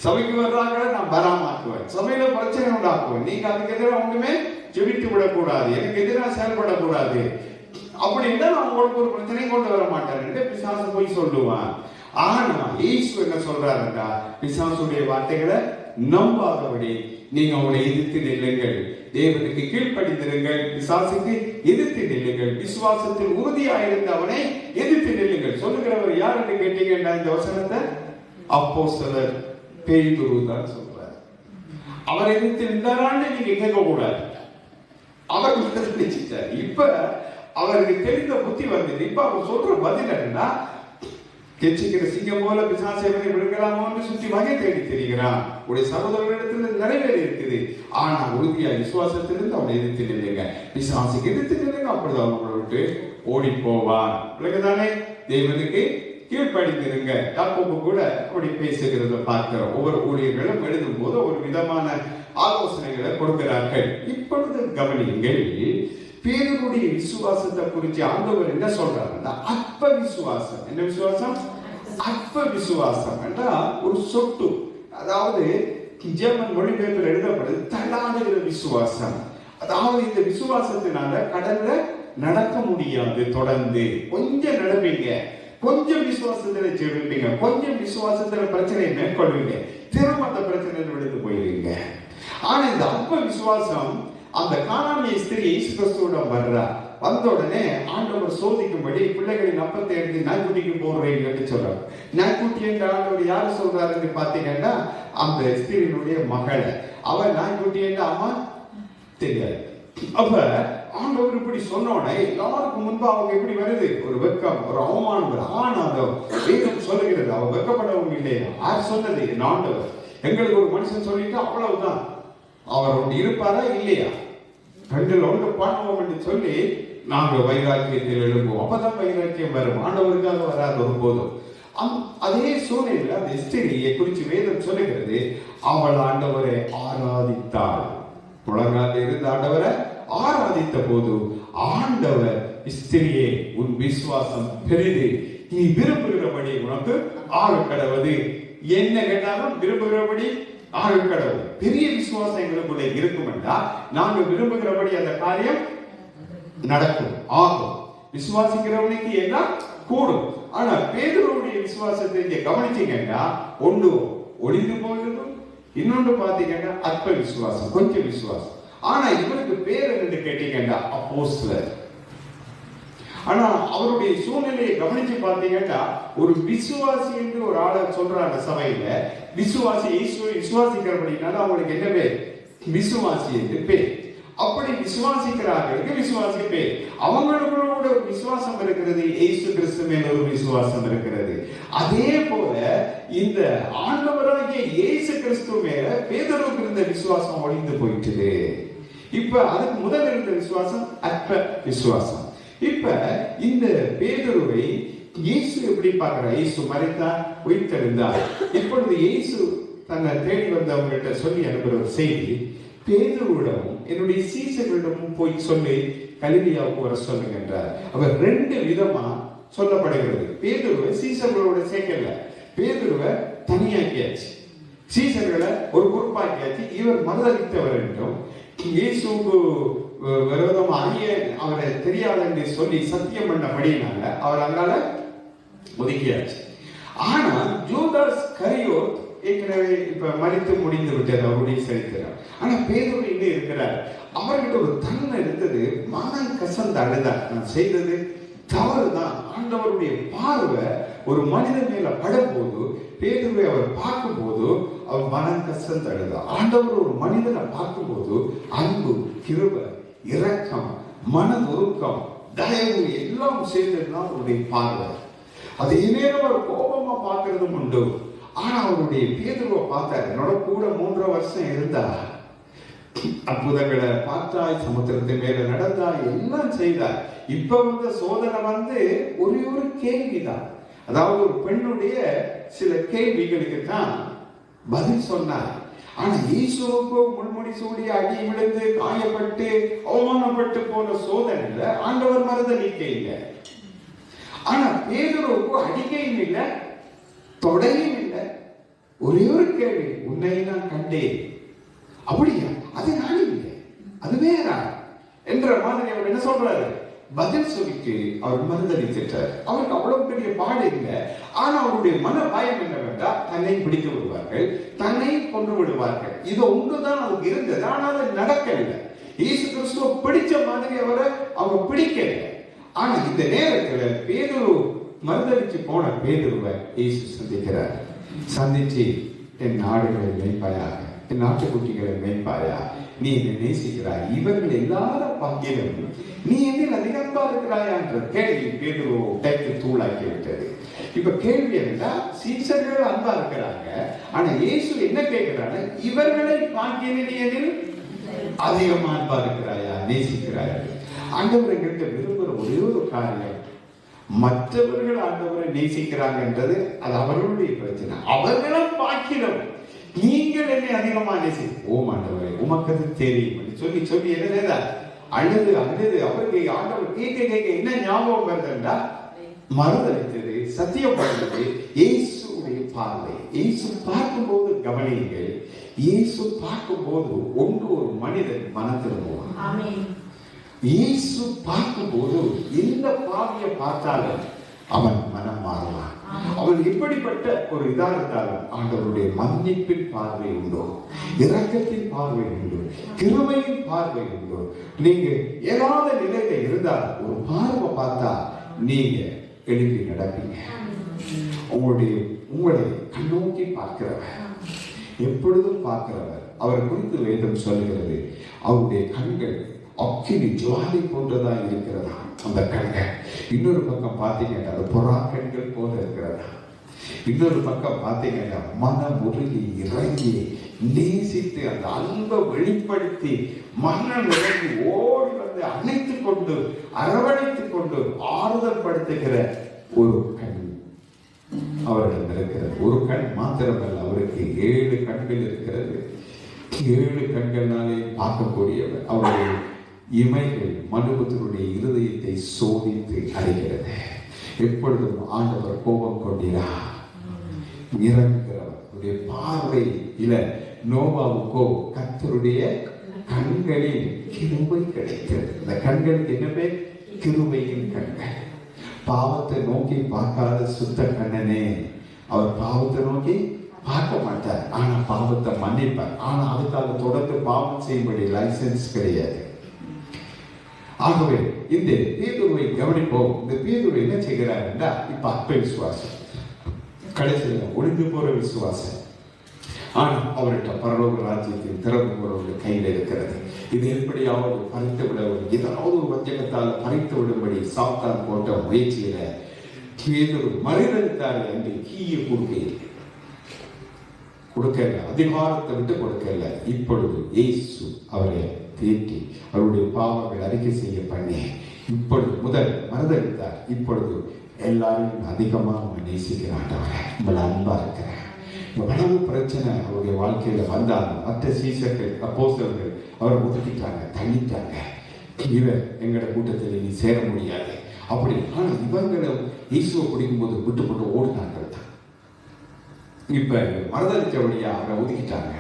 சபைக்கு வர்றாங்க, நான் பராமாக்குவேன், சபையில பிரச்சனை உண்டாக்குவேன், நீங்க அதுக்கு எதிராக ஒண்ணுமே ஜெபித்து விடக்கூடாது, எனக்கு எதிராக செயல்படக்கூடாது, அப்படின்னா நான் உங்களுக்கு ஒரு பிரச்சனையை கொண்டு வர மாட்டேன் பிசாசு போய் சொல்லுவான். ஆனா இயேசு என்ன சொல்றாருன்னா, பிசாசுடைய வார்த்தைகளை நம்பாதபடி நீங்க அவனை எதிர்த்து நில்லுங்கள், தேவனுக்கு கீழ்ப்படிந்திருங்கள், பிசாசுக்கு எதிர்த்து நில்லுங்கள், விசுவாசத்தில் உறுதியாயிருந்த அவனை எதிர்த்து நில்லுங்கள். சொல்லுகிறவர் யார் என்று கேட்டீங்கன்னா, இந்த வசனத்தை அப்போஸ்தலர் பேதுரு தான் சொல்றார். அவர் எதிர்த்து நின்றாரான்னு நீங்க கேட்க கூடாது, அவர் நினைச்சிட்டார். இப்ப அவருக்கு தெரிந்த புத்தி வந்தது. இப்ப அவர் சொல்ற பதில் என்னன்னா, கெச்சிக்கிற சிங்கம் போல பிசாசேவனை விழுங்கலாமோன்னு சுற்றி வகை தேடி தெரிகிறான். உடைய சகோதரர்களிடத்தில் நிறைவேறி இருக்குது. ஆனா உறுதியா விசுவாசத்திலிருந்து அவனை எதிர்த்து நில்லுங்க, பிசாசுக்கு எதிர்த்து நில்லுங்க, அப்பொழுது அவங்களை விட்டு ஓடி போவான். உலகதானே, தேவனுக்கு கீழ்ப்படிந்திருங்க. யாக்கோபு கூட அப்படி பேசுகிறத பார்க்கிறோம். ஒவ்வொரு ஊழியர்களும் எழுதும் போது ஒரு விதமான ஆலோசனைகளை கொடுக்கிறார்கள். இப்பொழுது கவனியுங்கள், பேதுருடைய விசுவாசத்தை குறித்து ஆண்டவர் என்ன சொல்றாருன்னா, அற்ப விசுவாசம். என்ன விசுவாசம்? அற்ப விசுவாசம் என்றா ஒரு சொட்டு, அதாவது ஜெர்மன் மொழிபெயர்ப்பில் எழுதப்படுது தள்ளாடுகிற விசுவாசம். அதாவது இந்த விசுவாசத்தினால கடல்ல நடக்க முடியாது, தொடர்ந்து கொஞ்சம் நடப்பீங்க, கொஞ்சம் விசுவாசத்துல ஜெபிப்பீங்க, கொஞ்சம் விசுவாசத்துல பிரச்சனையை மேற்கொள்வீங்க, திரும்ப அந்த பிரச்சனையில் விழுந்து போயிருவீங்க. ஆனா இந்த அற்ப விசுவாசம், அந்த கானானிய ஸ்திரீ இயேசு கிறிஸ்துவிடம் வர்றா. வந்த உடனே ஆண்டவர் சோதிக்கும்படி பிள்ளைகளின் அப்பத்தை எடுத்து நாய்க்குட்டிக்கு போடுறீங்கன்னு சொல்றாரு. நாய்க்குட்டி என்ற ஆண்டவர் யாரு சொல்றாருன்னு பாத்தீங்கன்னா, அந்த ஸ்திரீனுடைய மகளை. அவன் நாய்க்குட்டி என்ற அம்மா தெரியாது. அப்ப ஆண்டவர் இப்படி சொன்னோடனே எல்லாருக்கும் முன்பு அவங்க எப்படி வருது, ஒரு வெக்கம், ஒரு அவமானம், ஒரு ஆனாதம். வேதம் சொல்லுகிறது, அவ வெக்கப்படவும் இல்லையா. யார் சொன்னது? என் ஆண்டவர். எங்களுக்கு ஒரு மனுஷன் சொல்லிட்டு அவ்வளவுதான், அவர் ஒன்று இருப்பாரா இல்லையா, கண்டில் ஒன்று பண்ணுவோம் என்று சொல்லி நாங்கள் வைராக்கியத்தில் எழுப்புவோம். அப்பதான் வைராக்கியம் வரும், ஆண்டவருக்காக வராது ஒருபோதும். அதே சூழ்நிலையில் அந்த ஸ்திரியை குறித்து வேதம் சொல்லுகிறது, அவள் ஆண்டவரை ஆராதித்தாள். முழங்காலில் இருந்து ஆண்டவரை ஆராதித்த போது ஆண்டவர், ஸ்திரியே உன் விசுவாசம் பெரிது, நீ விரும்புகிறபடி உனக்கு ஆக கடவுது. என்ன கேட்டாலும் விரும்புகிறபடி ஆக கடவுள். பெரிய விசுவாசம் எங்களுக்குள்ள இருக்கும் என்றால் நாங்க விரும்புகிறபடி அந்த காரியம் நடக்கும், ஆகும். விசுவாசிக்கிறவனுக்கு எல்லாம் கூடும். ஆனா பேதுருவுடைய விசுவாசத்தை இங்க கவனிச்சீங்கன்னா, ஒன்று ஒளிந்து போகிறதும், இன்னொன்று பாத்தீங்கன்னா அற்ப விசுவாசம், கொஞ்சம் விசுவாசம். ஆனா இவருக்கு பேர் என்று கேட்டீங்கன்னா அப்போஸ்தலர். ஆனா அவருடைய சூழ்நிலையை கவனிச்சு பாத்தீங்கன்னா, ஒரு விசுவாசி என்று ஒரு ஆளை சொல்றாங்க சபையில, விசுவாசி இயேசுவை விசுவாசிக்கிறபடினால அவங்களுக்கு என்ன பேர்? விசுவாசி என்று பேர். அப்படி விசுவாசிக்கிறார்களுக்கு விசுவாசி பேர். அவங்களுக்குள்ள ஒரு விசுவாசம் இருக்கிறது, இயேசு கிறிஸ்து மேல ஒரு விசுவாசம் இருக்கிறது. அதே போல இந்த ஆண்டவராகிய இயேசு கிறிஸ்து மேல பேதுருவுக்கு இருந்த விசுவாசம் ஒழிந்து போயிட்டு. இப்ப அதுக்கு முதல் இருந்த விசுவாசம் அற்ப விசுவாசம். இப்ப இந்த பேதுருவை இயேசு எப்படி பார்க்கிறார்? இயேசு மரித்தார், உயிர்த்தெழுந்தார். இப்பொழுது இயேசு தன்னை தேடி வந்தவங்ககிட்ட சொல்லி அனுப்புற ஒரு செய்தி, பேதுருவிடமும் என்னுடைய சீசர்களிடமும் போய் சொல்லி கலிலியாவுக்கு வர சொல்லுங்க என்றார். அவர் ரெண்டு விதமா சொல்லப்படுகிறது. பேதுருவை சீசர்களோட சேர்க்கல, பேதுருவை தனியாக்கியாச்சு, சீசர்களை ஒரு குரூப்பாக்கியாச்சு. இவர் மறுதளித்தவர் என்றும், இயேசுக்கு விரோதம் அறிய அவரை தெரியாது என்று சொல்லி சத்தியம் பண்ணபடியினால அவர் அதனால ஒதுக்கியாச்சு. ஆனா யூதாஸ் கரியோத் ஏற்கனவே இப்ப மரித்து முடிந்து விட்டது அவருடைய சரித்திரம். ஆனா பேதுரு இங்கே இருக்கிறார். அவர்கிட்ட ஒரு தன்மை இருந்தது, மனம் கசந்த அழுதார். நான் செய்தது தவறுதான். ஆண்டவருடைய பார்வை ஒரு மனிதன் மேல படும்போது பேதுருவை அவர் பார்க்கும்போது அவர் மனம் கஷ்டம் தடுது. ஆண்டவர் ஒரு மனிதனை பார்க்கும்போது அன்பு, கிருபை, இரக்கம், மனதுருக்கம், தயவு எல்லாம் சேர்ந்ததுதான் அவருடைய பார்வை. அதே நேரம் அவர் கோபமா பார்க்கறதும் உண்டு. ஆனா அவருடைய பேதுருவை பார்த்தார். என்னோட கூட 3 வருஷம் இருந்தா, அற்புதங்களை பார்த்தாய், சமுத்திரத்தை மேல நடந்தாய், எல்லாம் செய்தார். இப்ப வந்த சோதனை ஒரே ஒரு கேள்விதான். அதாவது ஒரு பெண்ணுடைய சில கேள்விகளுக்கு தான் பதில் சொன்னார். ஆனா இயேசுவுக்கு முள்முடி சூடி அடி விழுந்து காயப்பட்டு அவமானப்பட்டு போன சோதனையில ஆண்டவர் மறுதளிக்க இல்லை. ஆனா பேதுருவுக்கு அடிக்கையும் இல்லை, தொடையும் இல்லை. ஒரே ஒரு கேள்வி, உன்னை நான் கண்டேன். அப்படியா? அது நான் இல்லை, அது வேற என்ற மாதிரி அவர் என்ன சொல்றாரு? பதில் சொல்லிட்டு அவர் மறுதளித்தார். அவருக்கு அவ்வளவு பெரிய பாடு இல்லை. ஆனா அவருடைய மன பயம் என்னவென்றால், தன்னை பிடித்து விடுவார்கள், தன்னை கொண்டு விடுவார்கள். இது ஒன்றுதான் அவருக்கு இருந்தது. ஆனால் அது நடக்கவில்லை. இயேசு கிறிஸ்துவ பிடிச்ச மாதிரி அவரை அவங்க பிடிக்கவில்லை. ஆனா இந்த நேரத்துல பேதுரு மறுதளிச்சு போன பேதுருவை இயேசு சந்திக்கிறார். சந்திச்சு, என் ஆடுகளை மேய்ப்பாயாக, என் நாட்டுக்குட்டிகளை மேய்ப்பாயா, நீ என்னை நேசிக்கிறாய், இவர்கள் எல்லாரும் பார்க்கிறோம், நீ என்னில் அதிக அன்பா இருக்கிறாயா என்ற கேள்வி பேதுரு டைக்கு தூளாக்கி விட்டது. இப்ப கேள்வி என்னன்னா, சீசர்கள் அன்பா இருக்கிறாங்க, ஆனா இயேசு என்ன கேட்கிறாரு? இவர்களை பார்க்கிறேன், நீ என்னில் அதிகமா அன்பா இருக்கிறாயா, நேசிக்கிறாயா? ஆண்டவர் எங்கிட்ட விரும்புகிற ஒரே ஒரு காரியம், மற்றவர்கள் ஆண்டவரை நேசிக்கிறாங்க என்றது அது அவர்களுடைய பிரச்சனை. அவர்களும் பார்க்கிறோம், நீங்கள் என்னை அதிகமா நேசி. ஓம் ஆண்டவரே, உமக்கு அது தெரியும் சொல்லி சொல்லி என்ன செய்தார்? அழுது அழுது அவருக்கு ஆண்டவர் கேட்க கேட்க என்ன ஞாபகம் வருதுன்னா, மறுதளித்தது, சத்தியப்படுத்தது இயேசுடைய பார்வை. இயேசு பார்க்கும்போது கவனியுங்கள், இயேசு பார்க்கும்போது ஒன்று ஒரு மனிதன் மனம் திரும்புவான். இயேசு பார்க்கும்போது எந்த பாவியை பார்த்தாலும் அவன் மனம் மாறுவான். அவன் எப்படிப்பட்ட ஒரு இதா இருந்தாலும் ஆண்டவருடைய மன்னிப்பின் பார்வை உண்டோ, இரக்கத்தின் பார்வை உண்டு, கிருபையின் பார்வை உண்டு. நீங்க ஏதாவது நிலையில இருந்தால் ஒரு பார்வை பார்த்தா நீங்க எழுப்பி நடப்பீங்க. உங்களை கண்ணோக்கி பார்க்கிறவர், எப்பொழுதும் பார்க்கிறவர். அவர் குறித்து வேதம் சொல்கிறது, அவருடைய கண்கள் அக்கினி ஜுவாலை போன்றதா இருக்கிறதா அந்த கண்கள். இன்னொரு பக்கம் பார்த்தீங்கன்னா அது புறா கண்கள் போல இருக்கிறதா. இன்னொரு பக்கம் பார்த்தீங்கன்னா மனம் உருகி இறங்கி நேசித்து அந்த அன்பை வெளிப்படுத்தி மனம் இறங்கி ஓடி வந்து அணைத்துக் கொண்டு அரவணைத்துக் கொண்டு ஆறுதல் படுத்துகிற ஒரு கண் அவரிடம் இருக்கிறது. ஒரு கண் மாத்திரமல்ல, அவருக்கு 7 கண்கள் இருக்கிறது. 7 கண்கள்னாலே பார்க்கக்கூடியவர். அவருடைய இமைகள் மனுபுத்தருடைய இருதயத்தை சோதித்து அறிகிறது. எப்பொழுதும் ஆண்டவர் கோபம் கொண்டிறார், இறங்குகிறவர். பார்வை இல நோவாவுக்கோ கர்த்தருடைய கண்களில் கிருபை கிடைக்கிறது. இந்த கண்களுக்கு என்ன பேர்? கிருபையின் கண்கள். பாவத்தை நோக்கி பார்க்காத சுத்த கண்ணனே, அவர் பாவத்தை நோக்கி பார்க்க மாட்டார், ஆனா பாவத்தை மன்னிப்பார். ஆனா அதுக்காக தொடர்ந்து பாவம் செய்யும்படி லைசன்ஸ் கிடையாது. ஆகவே இந்த பேதுருவை கவனிப்போம். இந்த பேதுரு என்ன செய்கிறார் என்றால், இப்ப அற்ப விசுவாசம், கடைசியில் ஒளிந்து போற விசுவாசம். ஆனா அவர்கிட்ட பரலோக ராஜ்யத்தின் திறவுகளுடைய கையில் இருக்கிறது. இது எப்படியாவது பறித்து விட, ஏதாவது ஒரு வஞ்சகத்தால் பறித்து விடும்படி சாத்தான் போட்ட முயற்சியில பேதுரு மறுதளித்தார் என்று கீயை கொடுக்கல, அதிகாரத்தை விட்டு கொடுக்கல. இப்பொழுது இயேசு அவரை தேற்றி அவருடைய பாவங்கள் அறிக்கை செய்ய பண்ணி இப்பொழுது முதல் மறுதளித்தார். இப்பொழுது எல்லாரும் அதிகமாக நேசிக்கிறான். உங்களை அன்பா இருக்கிறேன். எவ்வளவு பிரச்சனை அவருடைய வாழ்க்கையில வந்தாலும் மற்ற சீசர்கள் அப்போஸ்தலர்கள் அவரை ஒதுக்கிட்டாங்க, தள்ளிட்டாங்க. இவர் எங்கட கூட்டத்தில் நீ சேர முடியாது அப்படி. ஆனா இவங்களும் இயேசுவை பிடிக்கும்போது விட்டு போட்டு ஓடினார்கள் தான். இப்ப மறுதளித்தபடியா அவரை ஒதுக்கிட்டாங்க.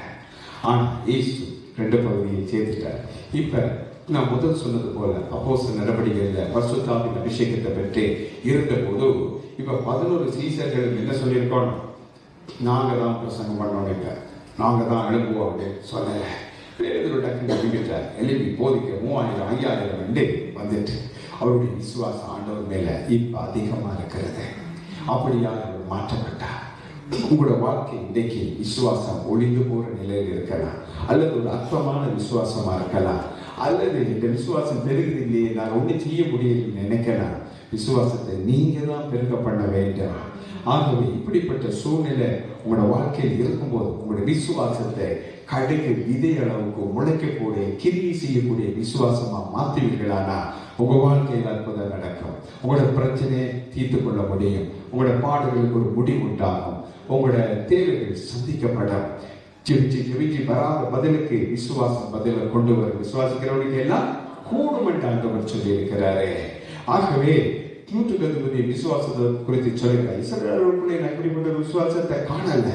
ஆனா இயேசு 2 பகுதியை சேர்த்துட்டார். இப்ப நான் முதல் சொன்னது போல அப்போஸ்தலர் நடவடிக்கையில் பரிசுத்தாவின் அபிஷேகத்தை பெற்று இருந்த போது இப்ப 11 சீசர்கள் என்ன சொல்லியிருக்கோம்? நாங்க தான் பிரசங்கம் பண்ணோம், இல்லை நாங்க தான் எழுப்புவோம் அப்படின்னு சொல்லல. பேதுரு டக்குன்னு எழுப்பிட்டார். எழுப்பி போதிக்க 3000 5000 என்று வந்துட்டு அவருடைய விசுவாசம் ஆண்டவர் மேல இப்ப அதிகமா இருக்கிறது. அப்படியாக அவர் மாற்றப்பட்டார். உங்களோட வாழ்க்கை இன்றைக்கு விசுவாசம் ஒளிந்து போற நிலையில் இருக்கலாம், அல்லது ஒரு அற்பமான விசுவாசமா இருக்கலாம், அல்லது இந்த விசுவாசம் பெருகுது இல்லையே, நான் ஒன்றும் செய்ய முடியலன்னு நினைக்கலாம். விசுவாசத்தை நீங்க தான் பெருக பண்ண வேண்டும். ஆகவே இப்படிப்பட்ட சூழ்நிலை உங்களோட வாழ்க்கையில் இருக்கும்போது உங்களோட விசுவாசத்தை கடுகு விதை அளவுக்கு முளைக்கக்கூடிய கிரியை செய்யக்கூடிய விசுவாசமா மாற்றுவீர்களானா உங்க வாழ்க்கையில் அற்புதம் நடக்கும். உங்களோட பிரச்சனையை தீர்த்து கொள்ள முடியும். உங்களோட பாடுகளுக்கு ஒரு முடிவு உண்டாகும். உங்களோட தேவைகள் சந்திக்கப்படும். ஜெபிச்சு வராத பதிலுக்கு விசுவாசம் பதில கொண்டு வரும். விசுவாசிக்கிறவனுக்கு எல்லாம் கூடும் என்று ஆண்டவர் சொல்லி இருக்கிறாரு. ஆகவே நூற்றுக்கு அதிபதி விசுவாசத்தை குறித்து சொல்லுகிறார். இஸ்ரவேலர்களுக்குள்ளே இப்படிப்பட்ட விசுவாசத்தை காணல.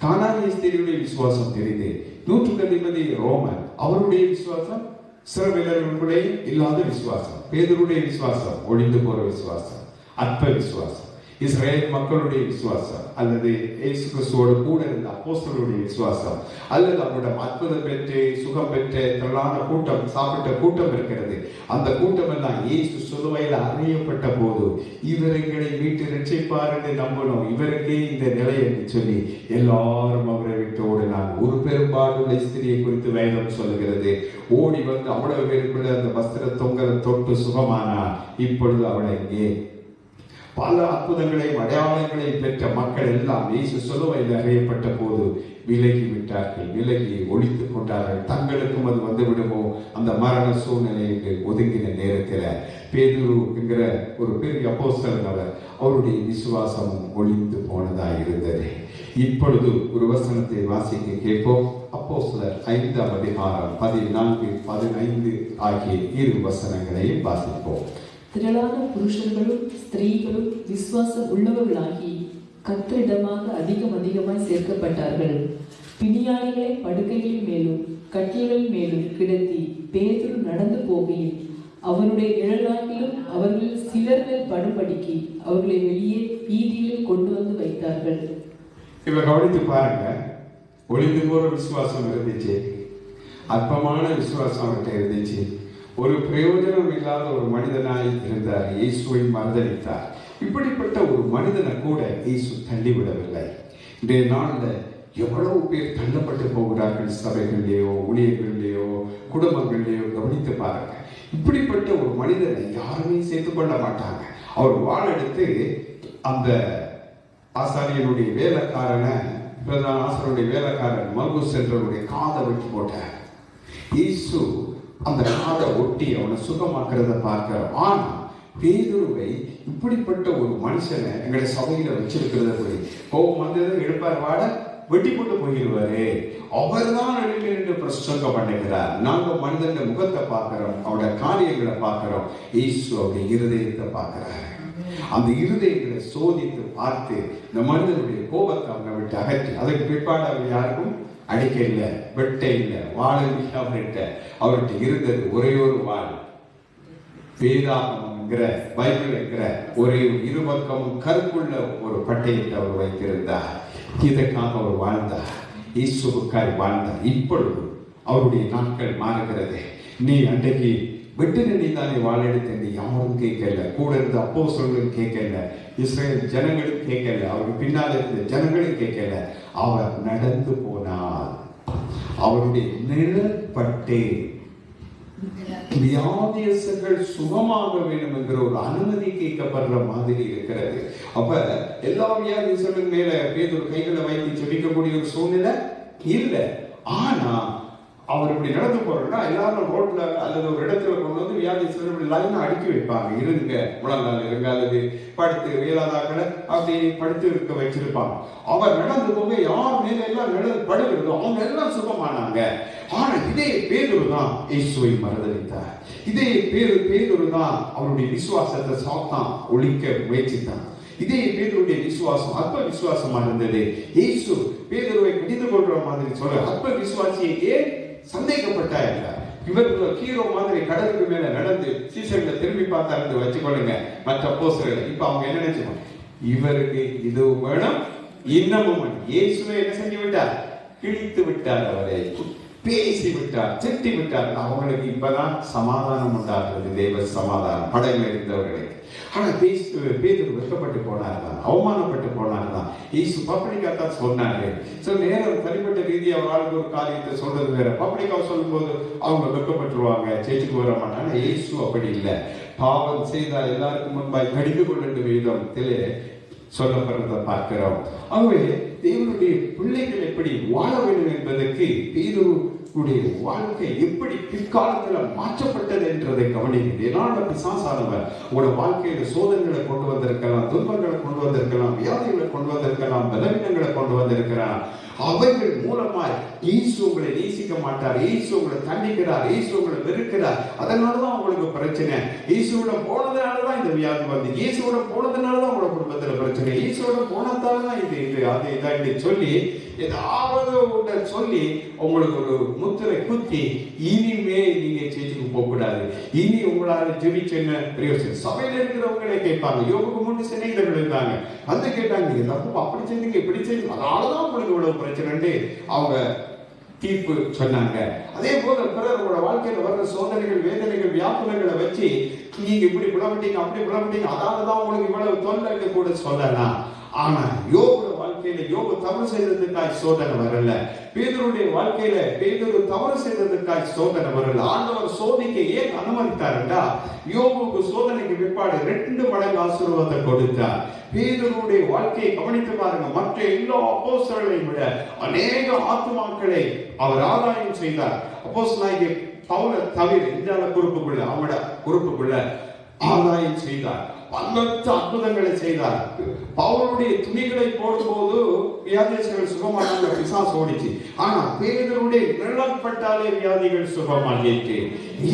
கானானிய ஸ்திரீயுடைய விசுவாசம் தெரியுது. நூற்றுக்கு அதிபதி ரோமன், அவருடைய விசுவாசம் இஸ்ரவேலர்களுக்குள்ளே இல்லாத விசுவாசம். பேதுருடைய விசுவாசம் ஒளிந்து போற விசுவாசம், அற்ப விசுவாசம். இஸ்ரேல் மக்களுடைய விசுவாசம், அல்லது இயேசு கிறிஸ்துவோடு கூட இருந்த அப்போஸ்தலருடைய விசுவாசம், அல்லது அவரோட அற்புதம் பெற்று சுகம் பெற்ற திரளான கூட்டம், சாப்பிட்ட கூட்டம் இருக்கிறது. அந்த கூட்டம் எல்லாம் இயேசு சிலுவையில் அறையப்பட்ட போது இவர் எங்களை மீட்டு ரட்சிப்பார் என்று நம்பணும். இவருக்கே இந்த நிலை என்று சொல்லி எல்லாரும் அவரை விட்டு ஓடினாங்க. ஒரு பெரும்பாடுள்ள ஸ்திரியை குறித்து வேதம் சொல்லுகிறது. ஓடி வந்து அவ்வளவு பேருக்குள்ள அந்த வஸ்திர தொங்கலை தொட்டு சுகமானா. இப்பொழுது அவளை இங்கே பல அற்புதங்களையும் அடையாளங்களையும் பெற்ற மக்கள் எல்லாம் இயேசு சிலுவையில் அறையப்பட்ட போது விலகி விட்டார்கள், விலகி ஒழித்துக் கொண்டார்கள். தங்களுக்கும் அது வந்து விடுமோ அந்த மரண சூழ்நிலைக்கு ஒதுங்கின நேரத்தில் பேதுரு என்கிற ஒரு பெரிய அப்போஸ்தலன் அவருடைய விசுவாசம் ஒழிந்து போனதாக இருந்தது. இப்பொழுது ஒரு வசனத்தை வாசிக்க கேட்போம். அப்போஸ்தலர் 5ஆம் அதிகாரம் 14, 15 ஆகிய இரு வசனங்களையும் வாசிப்போம். திரளான புருஷர்களும் ஸ்திரீகளும் விசுவாசம் உள்ளவர்களாகி கர்த்தரிடமாக அதிகமாய் சேர்க்கப்பட்டார்கள். பிணியாளிகளை படுக்கைகளின் மேலும் கட்டில்களின் மேலும் கிடத்தி பேதுரு நடந்து போகையில் அவருடைய நிழலாகிலும் அவர்களில் சிலர் மேல் படும்படிக்கு அவர்களை வெளியே வீதியில் கொண்டு வந்து வைத்தார்கள். இப்ப கவனித்து பாருங்க. ஒளிந்து போற விசுவாசம் இருந்துச்சு, அற்பமான விசுவாசம் அவர்கிட்ட இருந்துச்சு. ஒரு பிரயோஜனம் இல்லாத ஒரு மனிதனாய் இருந்தார். இயேசுவை மறுதலித்தார். இப்படிப்பட்ட ஒரு மனிதனை கூட இயேசு தள்ளிவிடவில்லை. இன்றைய நாள்ல எவ்வளவு பேர் தள்ளப்பட்டு போகிறார்கள். சபைகளிலேயோ ஊழியர்களிலேயோ குடும்பங்களிலேயோ கவனித்து பாருங்க. இப்படிப்பட்ட ஒரு மனிதனை யாருமே சேர்த்துக் கொள்ள மாட்டாங்க. அவர் வாழெடுத்து அந்த ஆசாரியனுடைய வேலைக்காரனை, பிரதான ஆசாரியனுடைய வேலைக்காரன் மல்குஸ் என்றவருடைய காதை வெட்டி போட்டார். இயேசு அந்த காதை ஒட்டி அவனை சுகமாக்குறத பார்க்கிறோம். ஆனா பேதுருவை இப்படிப்பட்ட ஒரு மனுஷனை எங்களுடைய சபையில வச்சிருக்கிறத போய் கோபம் வந்ததை எடுப்பார், வாட வெட்டி போட்டு போயிடுவாரு. அவர் தான் நின்று பிரசங்கம் பண்ணுகிறார். நாங்க மனிதன் முகத்தை பார்க்கிறோம், அவருடைய காரியங்களை பார்க்கிறோம். இயேசு அவருடைய இருதயத்தை பார்க்கிறார். அந்த இருதயங்களை சோதித்து பார்த்து இந்த மனிதனுடைய கோபத்தை அவனை விட்டு அகற்றி, அதற்கு பிற்பாடு அவர் யாருக்கும் அடிக்க இல்லை, வெட்ட இல்லை, வாழ அவர்கிட்ட இருந்தது ஒரே ஒரு வாழ். வேதாகமம் என்கிற பைபிள் என்கிற ஒரே இருபக்கமும் கருப்புள்ள ஒரு பட்டயத்தை அவர் வைத்திருந்தார். இதற்காக அவர் வாழ்ந்தார், இயேசுவுக்காய் வாழ்ந்தார். இப்பொழுது அவருடைய நாட்கள் மாறுகிறது. நீ அன்றைக்கு விட்டு நீ தானே வாழெடுத்து யாரும் கேட்கல, கூட இருந்த அப்போஸ்தலர்களும் கேட்கல, இஸ்ரேல் ஜனங்களும் கேட்கல, அவருக்கு பின்னால் இருந்த ஜனங்களும் கேட்கல. அவர் நடந்து போனார். அவருடைய நிழற்பட்டு வியாதியர்கள் சுகமாக வேண்டும் என்கிற ஒரு அனுமதி கேட்கப்படுற மாதிரி இருக்கிறது. அப்ப எல்லா வியாதியர்களும் மேல பேதுரு கைகளை வைத்து ஜெபிக்கக்கூடிய ஒரு சூழ்நிலை இல்லை. ஆனா அவர் இப்படி நடந்து போறோம்னா எல்லாரும் ரோட்ல அல்லது ஒரு இடத்துல கொண்டு வந்து வியாதியர்கள் லைனா அடுக்கி வைப்பாங்க. இருங்க, முழங்கால் இருங்காலது படுத்து வேளாதாக்களை அப்படி படுத்து இருக்க வச்சிருப்பாங்க. அவர் நடந்து போக யார் மேல எல்லாம் நடந்து படுகிறதோ அவங்க எல்லாம் சுகமானாங்க. ஆனா இதே பேதுரு தான் இயேசுவை மறுதலித்தார். இதே பேதுரு தான் அவருடைய விசுவாசத்தை சாத்தான் ஒழிக்க முயற்சித்தான். இதே பேதுருடைய விசுவாசம் அற்ப விசுவாசமா இருந்தது. இயேசு பேதுருவை கடிந்து கொள்ற மாதிரி சொல்ற அற்ப விசுவாசியை ஏன் சந்தேகப்பட்டார். இவர் ஹீரோ மாதிரி கடலுக்கு மேல நடந்து சீசர்களை திரும்பி பார்த்தாரு வச்சுக்கொள்ளுங்க மற்ற அப்போஸ்தலர்கள். இப்ப அவங்க என்ன நினைச்சுக்கணும், இவருக்கு இதுவும் வேணும் இன்னமும். இயேசுவை என்ன செஞ்சு விட்டார், கிழித்து விட்டார். அவரை பேசி விட்டார், திட்டி விட்டார். அவங்களுக்கு இப்பதான் சமாதானம் உண்டாகிறது, தேவ சமாதானம் படகுல இருந்தவர்களுக்கு. ஆனா பேதுரு வெட்கப்பட்டு போனார்தான், அவமானப்பட்டு போனார்தான். இயேசு பப்ளிக்காத்தான் சொன்னாரு. சில நேரம் தனிப்பட்ட ரீதியா அவரால் ஒரு காரியத்தை சொல்றது வேற. பப்ளிக்காக சொல்லும் போது அவங்க வெட்கப்பட்டுருவாங்க, சேர்த்துக்கு வர மாட்டாங்க. இயேசு அப்படி இல்லை. பாவம் செய்தால் எல்லாருக்கும் முன்பாய் கடிந்து கொள்ள விதத்திலே சொல்லப்படுறத பார்க்கிறோம். ஆகவே தேவனுடைய பிள்ளைகள் எப்படி வாழ வேண்டும் என்பதற்கு பேதுருவுடைய வாழ்க்கை எப்படி பிற்காலத்தில் மாற்றப்பட்டது என்றதை கவனிக்கிறது. ஏன்னா பிசாசானவர் உங்களோட வாழ்க்கையில சோதனைகளை கொண்டு வந்திருக்கலாம், துன்பங்களை கொண்டு வந்திருக்கலாம், வியாதிகளை கொண்டு வந்திருக்கலாம், பலவீனங்களை கொண்டு வந்திருக்கிறான். அவைகள் மூலமாய் இயேசு உங்களை நேசிக்க மாட்டார், இயேசு உங்களை தண்டிக்கிறார், இயேசு உங்களை வெறுக்கிறார். அதனாலதான் உங்களுக்கு பிரச்சனை. இயேசுவோட போனதுனாலதான் இந்த வியாதி வந்து, இயேசுவோட போனதுனாலதான் உங்களோட குடும்பத்துல பிரச்சனை, இயேசுவோட போனதாலதான் இது அது இதான் சொல்லி ஏதாவது சொல்லி உங்களுக்கு ஒரு முத்திரை குத்தி இனிமே நீங்க சேர்ச்சுக்கு போக கூடாது. இனி உங்களால ஜெபிச்சு என்ன பிரயோஜனம்? சபையில இருக்கிறவங்களே கேட்பாங்க. யோகுக்கு முன்னாடி சிநேகிதர்கள் இருந்தாங்க, வந்து கேட்டாங்க, நீங்க தப்பு அப்படி செய்யுங்க இப்படி செய்யுங்க, அதனாலதான் உங்களுக்கு இவ்வளவு பிரச்சனை அவங்க தீர்ப்பு சொன்னாங்க. அதே போல பிறர் உங்களோட வாழ்க்கையில வர்ற சோதனைகள், வேதனைகள், வியாக்குலங்களை வச்சு நீங்க இப்படி புலம்பிட்டீங்க அப்படி புலம்பிட்டீங்க, அதனாலதான் உங்களுக்கு இவ்வளவு தொல்லை கூட சொல்லலாம். ஆனா யோபு வாழ்க்கையில யோபு தவறு செய்ததுக்காய் சோதனை வரல. பேதுருடைய வாழ்க்கையில பேதுரு தவறு செய்ததுக்காய் சோதனை வரல. ஆண்டவர் சோதிக்க ஏன் அனுமதித்தாருண்டா, யோபுக்கு சோதனைக்கு பிற்பாடு 2 மடங்கு ஆசீர்வாதத்தை கொடுத்தார். பேதுருடைய வாழ்க்கையை கவனித்து பாருங்க. மற்ற எல்லா அப்போஸ்தலர்களையும் விட அநேக ஆத்துமாக்களை அவர் ஆதாயம் செய்தார். அப்போஸ்தலனாகிய பவுலை தவிர இந்தியால குறிப்புக்குள்ள ஆதாயம் செய்தார். 18 அற்புதங்களை செய்தார். பவுலுடைய துணிகளை போடும்போது வியாதிகள் சுகமானாங்க, பிசாசு ஓடிச்சு. ஆனா பேதுருடைய நிழற்பட்டாலே வியாதிகள் சுகமாகிட்டு.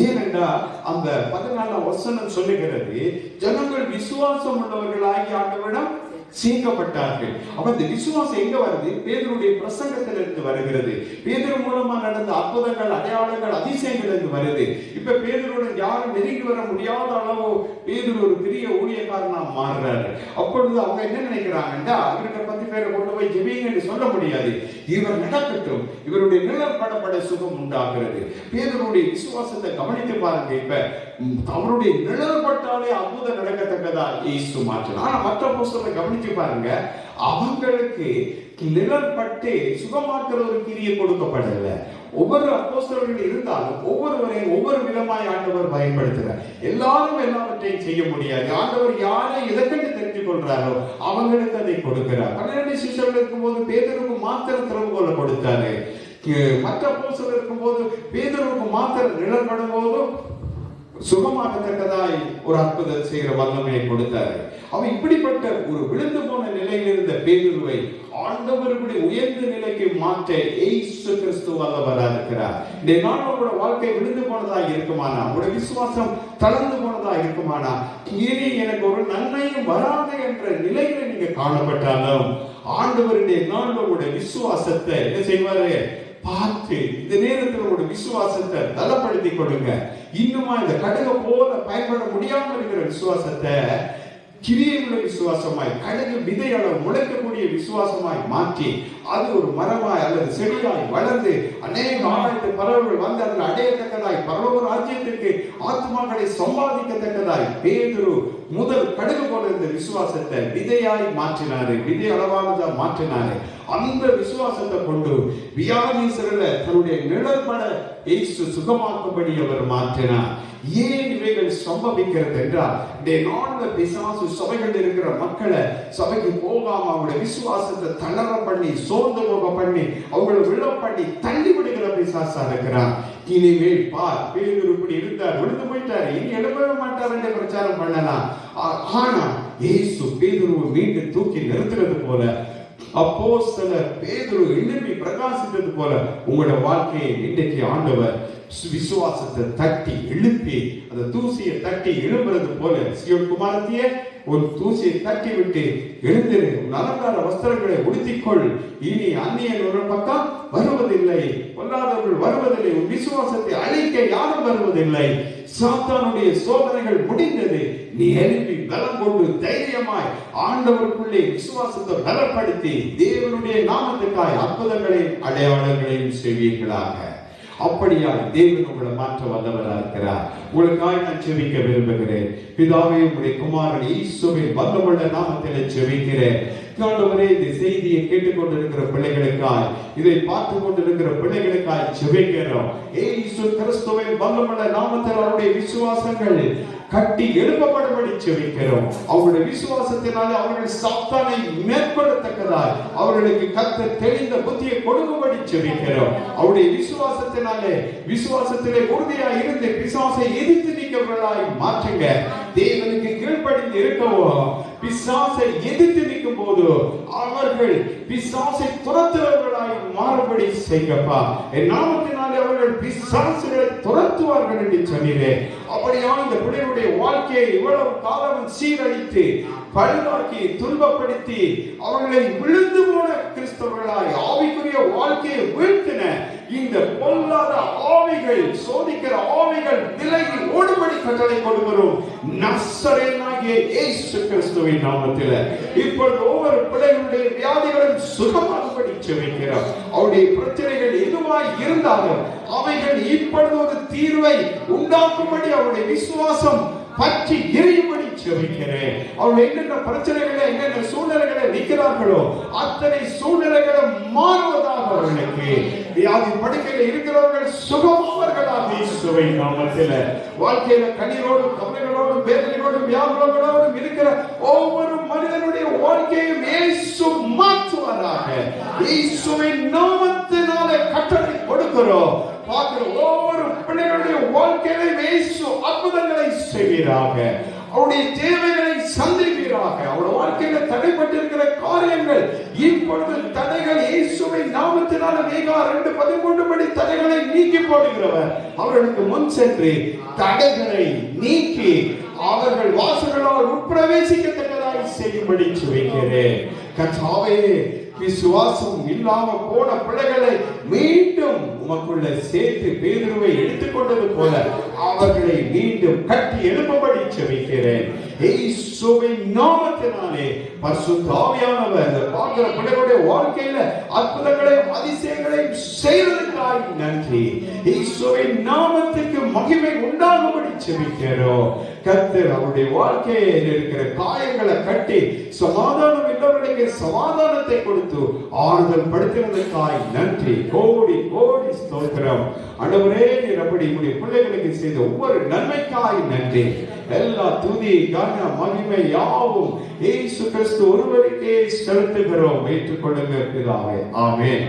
ஏனென்றால் அந்த 14ஆம் வசனம் சொல்லுகிறது, ஜனங்கள் விசுவாசம் உள்ளவர்களாகி ஆண்டவரிடம் சீக்கப்பட்டார்கள். அப்ப இந்த விசுவாசம் எங்க வருது? பேதுருடைய பிரசங்கத்திலிருந்து வருகிறது. பேதுரு மூலமா நடந்த அற்புதங்கள், அடையாளங்கள், அதிசயங்கள் இருந்து வருது. இப்ப பேதுருடன் யாரும் நெருங்கி வர முடியாத அளவு பேதுரு ஒரு பெரிய ஊழியக்காரனா மாறுறாரு. அப்பொழுது அவங்க என்ன நினைக்கிறாங்கன்னா, இவர்கிட்ட 10 பேரை கொண்டு போய் ஜெபிங்கன்னு சொல்ல முடியாது, இவர் நடக்கட்டும், இவருடைய நிழற்படப்பட சுகம் உண்டாகிறது. பேதுருடைய விசுவாசத்தை கவனித்து பாருங்க. இப்ப அவருடைய நிழற்பட்டாலே அற்புதம் நடக்கத்தக்கதா இயேசு மாற்றினார். ஆனா மற்ற புஸ்தகத்தை கவனிச்சு பாருங்க, அவங்களுக்கு நிழற்பட்டு சுகமாக்குற ஒரு கிரியை கொடுக்கப்படல. ஒவ்வொரு அப்போஸ்தலர்கள் இருந்தாலும் ஒவ்வொருவரையும் ஒவ்வொரு விதமாய் ஆண்டவர் பயன்படுத்துறார். எல்லாரும் எல்லாவற்றையும் செய்ய முடியாது. ஆண்டவர் யாரை எதற்கென்று தெரிஞ்சு கொள்றாரோ அவங்களுக்கு அதை கொடுக்கிறார். 12 சிஷ்யர்கள் இருக்கும்போது பேதுருக்கு மாத்திரம் திறவுகோலை கொடுத்தாரு. மற்ற அப்போஸ்தலர்கள் இருக்கும்போது பேதுருக்கு மாத்திரம் நிழற்படும் போது சுகமாகத்தக்கதாய் ஒரு அற்புதம் செய்கிற வல்லமையை கொடுத்தாரு. அவன் இப்படிப்பட்ட ஒரு விழுந்து போன நிலையில் இருந்த பேதுருவை ஆண்டவருடைய உயர்ந்த நிலைக்கு மாற்ற இயேசு கிறிஸ்து வல்லவரா இருக்கிறார். இந்த நாளோட வாழ்க்கை விழுந்து போனதா இருக்குமானா, உங்களுடைய விசுவாசம் தளர்ந்து போனதா இருக்குமானா, இனி எனக்கு ஒரு நன்மையும் வராது என்ற நிலையில நீங்க காணப்பட்டாலும் ஆண்டவருடைய நாளோட விசுவாசத்தை என்ன செய்வாரு? பார்த்து இந்த நேரத்தில் உங்களுடைய விசுவாசத்தை பலப்படுத்திக் கொடுங்க. இன்னுமா இந்த கடுக போல பயன்பட முடியாமல் இருக்கிற விசுவாசத்தை கிரியையுள்ள விசுவாசமாய், கடுகு விதை அளவு முளைக்கக்கூடிய விசுவாசமாய் மாற்றி அது ஒரு மரமாய் அல்லது செடியாய் வளர்ந்து அநேக ஆயிரத்து பறவைகள் வந்து அதில் அடையத்தக்கதாய் பரலோக ராஜ்யத்திற்கு ஆத்மாக்களை சம்பாதிக்கத்தக்கதாய் பேதுரு முதல் கடுகு போல இருந்த விசுவாசத்தை விதையாய் மாற்றினாரு, விதை அளவானதா மாற்றினாரு. அந்த விசுவாசத்தை கொண்டு வியாதிசரல தன்னுடைய நிழற்பட இயேசு சுகமாக்கும்படி அவர் மாற்றினார். ஏன் இவைகள் சம்பவிக்கிறது என்றால், பிசாசு சபைகள் இருக்கிற மக்களை சபைக்கு போகாம அவங்களுடைய விசுவாசத்தை தளர பண்ணி, சோர்ந்து போக பண்ணி, அவங்களை விழ பண்ணி தள்ளி விடுகிற பிசாசா இருக்கிறார். இனிமேல் பார், பேதுரு இப்படி இருந்தார், விழுந்து போயிட்டாரு, இனி எழுப்பவே மாட்டார் என்று பிரச்சாரம் பண்ணலாம். ஆனா இயேசு பேதுருவை மீண்டும் தூக்கி நிறுத்துறது போல, அப்போஸ்தலர் பேதுரு எழுப்பி பிரகாசித்தது போல உங்களோட வாழ்க்கையை இன்றைக்கு ஆண்டவர் விசுவாசத்தை தட்டி எழுப்பி அந்த தூசியை தட்டி எழுப்புறது போல, சியோன் குமாரத்தியே ஒரு தூசியை தட்டி விட்டு எழுந்திரு, அலங்கார வஸ்திரங்களை உடுத்திக்கொள், இனி அந்நியன் ஒரு பக்கம் வருவதில்லை, பொல்லாதவர்கள் வருவதில்லை, உன் விசுவாசத்தை அழிக்க யாரும் வருவதில்லை, சாத்தானுடைய சோதனைகள் முடிந்தது, நீ எழுப்பி பலம் கொண்டு தைரியமாய் ஆண்டவருக்குள்ளே விசுவாசத்தை பலப்படுத்தி தேவனுடைய நாமத்துக்காய் அற்புதங்களையும் அடையாளங்களையும் செய்வீர்களாக. அப்படியாய் தேவன் உங்களை மாற்ற வல்லவராக இருக்கிறார். உங்களுக்காக நான் ஜெபிக்க விரும்புகிறேன். பிதாவே, உம்முடைய குமாரன் இயேசுவின் வல்லமுள்ள நாமத்திலே ஜெபிக்கிறேன். ஆண்டவரே, இந்த செய்தியை கேட்டுக்கொண்டிருக்கிற பிள்ளைகளுக்காய், இதை பார்த்து கொண்டிருக்கிற பிள்ளைகளுக்காய் ஜெபிக்கிறோம். இயேசு கிறிஸ்துவின் வல்லமுள்ள நாமத்தில் அவருடைய விசுவாசங்கள் கட்டி எழுப்பப்படும்படி ஜெபிக்கிறோம். அவருடைய விசுவாசத்தினாலே அவர்கள் சாத்தானை மேற்கொள்ளத்தக்கதாய் அவர்களுக்கு கர்த்தர் தெளிந்த புத்தியை கொடுக்கும்படி ஜெபிக்கிறோம். அவருடைய விசுவாசத்திலே உறுதியாய் இருந்து பிசாசை எதிர்த்து நிற்கிறவர்களாய் மாற்றுங்க. தேவனுக்கு கீழ்ப்படிந்து இருக்கவோ பிசாசை எதிர்த்து நிற்கும் போது அவர்கள் பிசாசை துரத்துறவர்களாய் மாறுபடி செய்யப்பா. என் நாமத்தினாலே அவர்கள் பிசாசுகளை துரத்துவார்கள் என்று சொன்னீரேன். அப்படியான இந்த பிள்ளைகளுடைய வாழ்க்கையை இவ்வளவு காலம் சீரழித்து பழுதாக்கி துன்பப்படுத்தி அவர்களை விழுந்து போன கிறிஸ்தவர்களாய் ஆவிக்குரிய வாழ்க்கையை வீழ்த்தின இந்த பொல்லாத ஆவிகள், சோதிக்கிற ஆவிகள் விலகி ஓடும்படி கட்டளை கொடுக்கிறோம். நசரேயனாகிய இயேசு கிறிஸ்துவின் நாமத்தில் இப்பொழுது ஒவ்வொரு பிள்ளைகளுடைய வியாதிகளும் சுகமாகும்படி ஜெபிக்கிறோம். அவருடைய பிரச்சனைகள் எதுவாய் இருந்தாலும் அவைகள் இப்பொழுது ஒரு தீர்வை உண்டாக்கும்படி அவருடைய விசுவாசம் பற்றி எரியும்படி ஜெபிக்கிறேன். அவர்கள் என்னென்ன பிரச்சனைகளை, என்னென்ன சூழ்நிலைகளை நிற்கிறார்களோ அத்தனை சூழ்நிலைகளும் மாறுவதாக அவர்களுக்கு வியாதி படுக்கையில் இருக்கிறவர்கள் சுகமாவர்களாக இயேசுவின் நாமத்தில். வாழ்க்கையில கண்ணீரோடும் கவலைகளோடும் வேதனையோடும் வியாகுலங்களோடும் இருக்கிற ஒவ்வொரு மனிதனுடைய வாழ்க்கையும் இயேசு மாற்றுவாராக. இயேசுவின் நாமத்தினாலே கட்டளை கொடுக்கிறோம். பார்க்கிற ஒவ்வொரு பிள்ளைகளுடைய வாழ்க்கையிலும் இயேசு அற்புதங்களை செய்வீராக. அவருடைய தேவைகளை சந்திப்பீராக. அவருடைய வாழ்க்கையில தடைப்பட்டிருக்கிற காரியங்கள் இப்பொழுது தடைகள் இயேசுவின் நாமத்தினால மேகா 2:13 படி தடைகளை நீக்கி போடுகிறவர் அவர்களுக்கு முன் சென்று தடைகளை நீக்கி அவர்கள் வாசல்களால் உட்பிரவேசிக்கத்தக்கதாய் செய்யும்படி ஜெபிக்கிறேன். கர்த்தாவே, விசுவாசம் இல்லாம போன பிள்ளைகளை மீண்டும் உமக்குள்ள சேர்த்து பேதுருவை எடுத்துக்கொண்டது போல அவர்களை மீண்டும் கட்டி எழுப்பும்படி ஜெபிக்கிறேன். இயேசுவின் நாமத்தினாலே பரிசுத்த ஆவியானவர் பார்க்கிற பிள்ளைகளுடைய வாழ்க்கையில அற்புதங்களையும் அதிசயங்களையும் செய்வதற்காக நன்றி. இயேசுவின் நாமத்துக்கு மகிமை உண்டாகும்படி ஜெபிக்கிறோம். கர்த்தர் அவருடைய வாழ்க்கையில் இருக்கிற காயங்களை கட்டி சமாதானம் இல்லவர்களுக்கு சமாதானத்தை கொடுத்து ஆறுதல் படுத்தினதற்காக நன்றி. கோடி கோடி ஸ்தோத்திரம். ஆண்டவரே, நீர் அப்படி உம்முடைய பிள்ளைகளுக்கு செய்த ஒவ்வொரு நன்மைக்காக நன்றி. எல்லா துதி கன மகிமை யாவும் இயேசு கிறிஸ்து ஒருவருக்கே செலுத்துகிறோம். ஏற்றுக்கொள்ளுங்க பிதாவே. ஆமென்.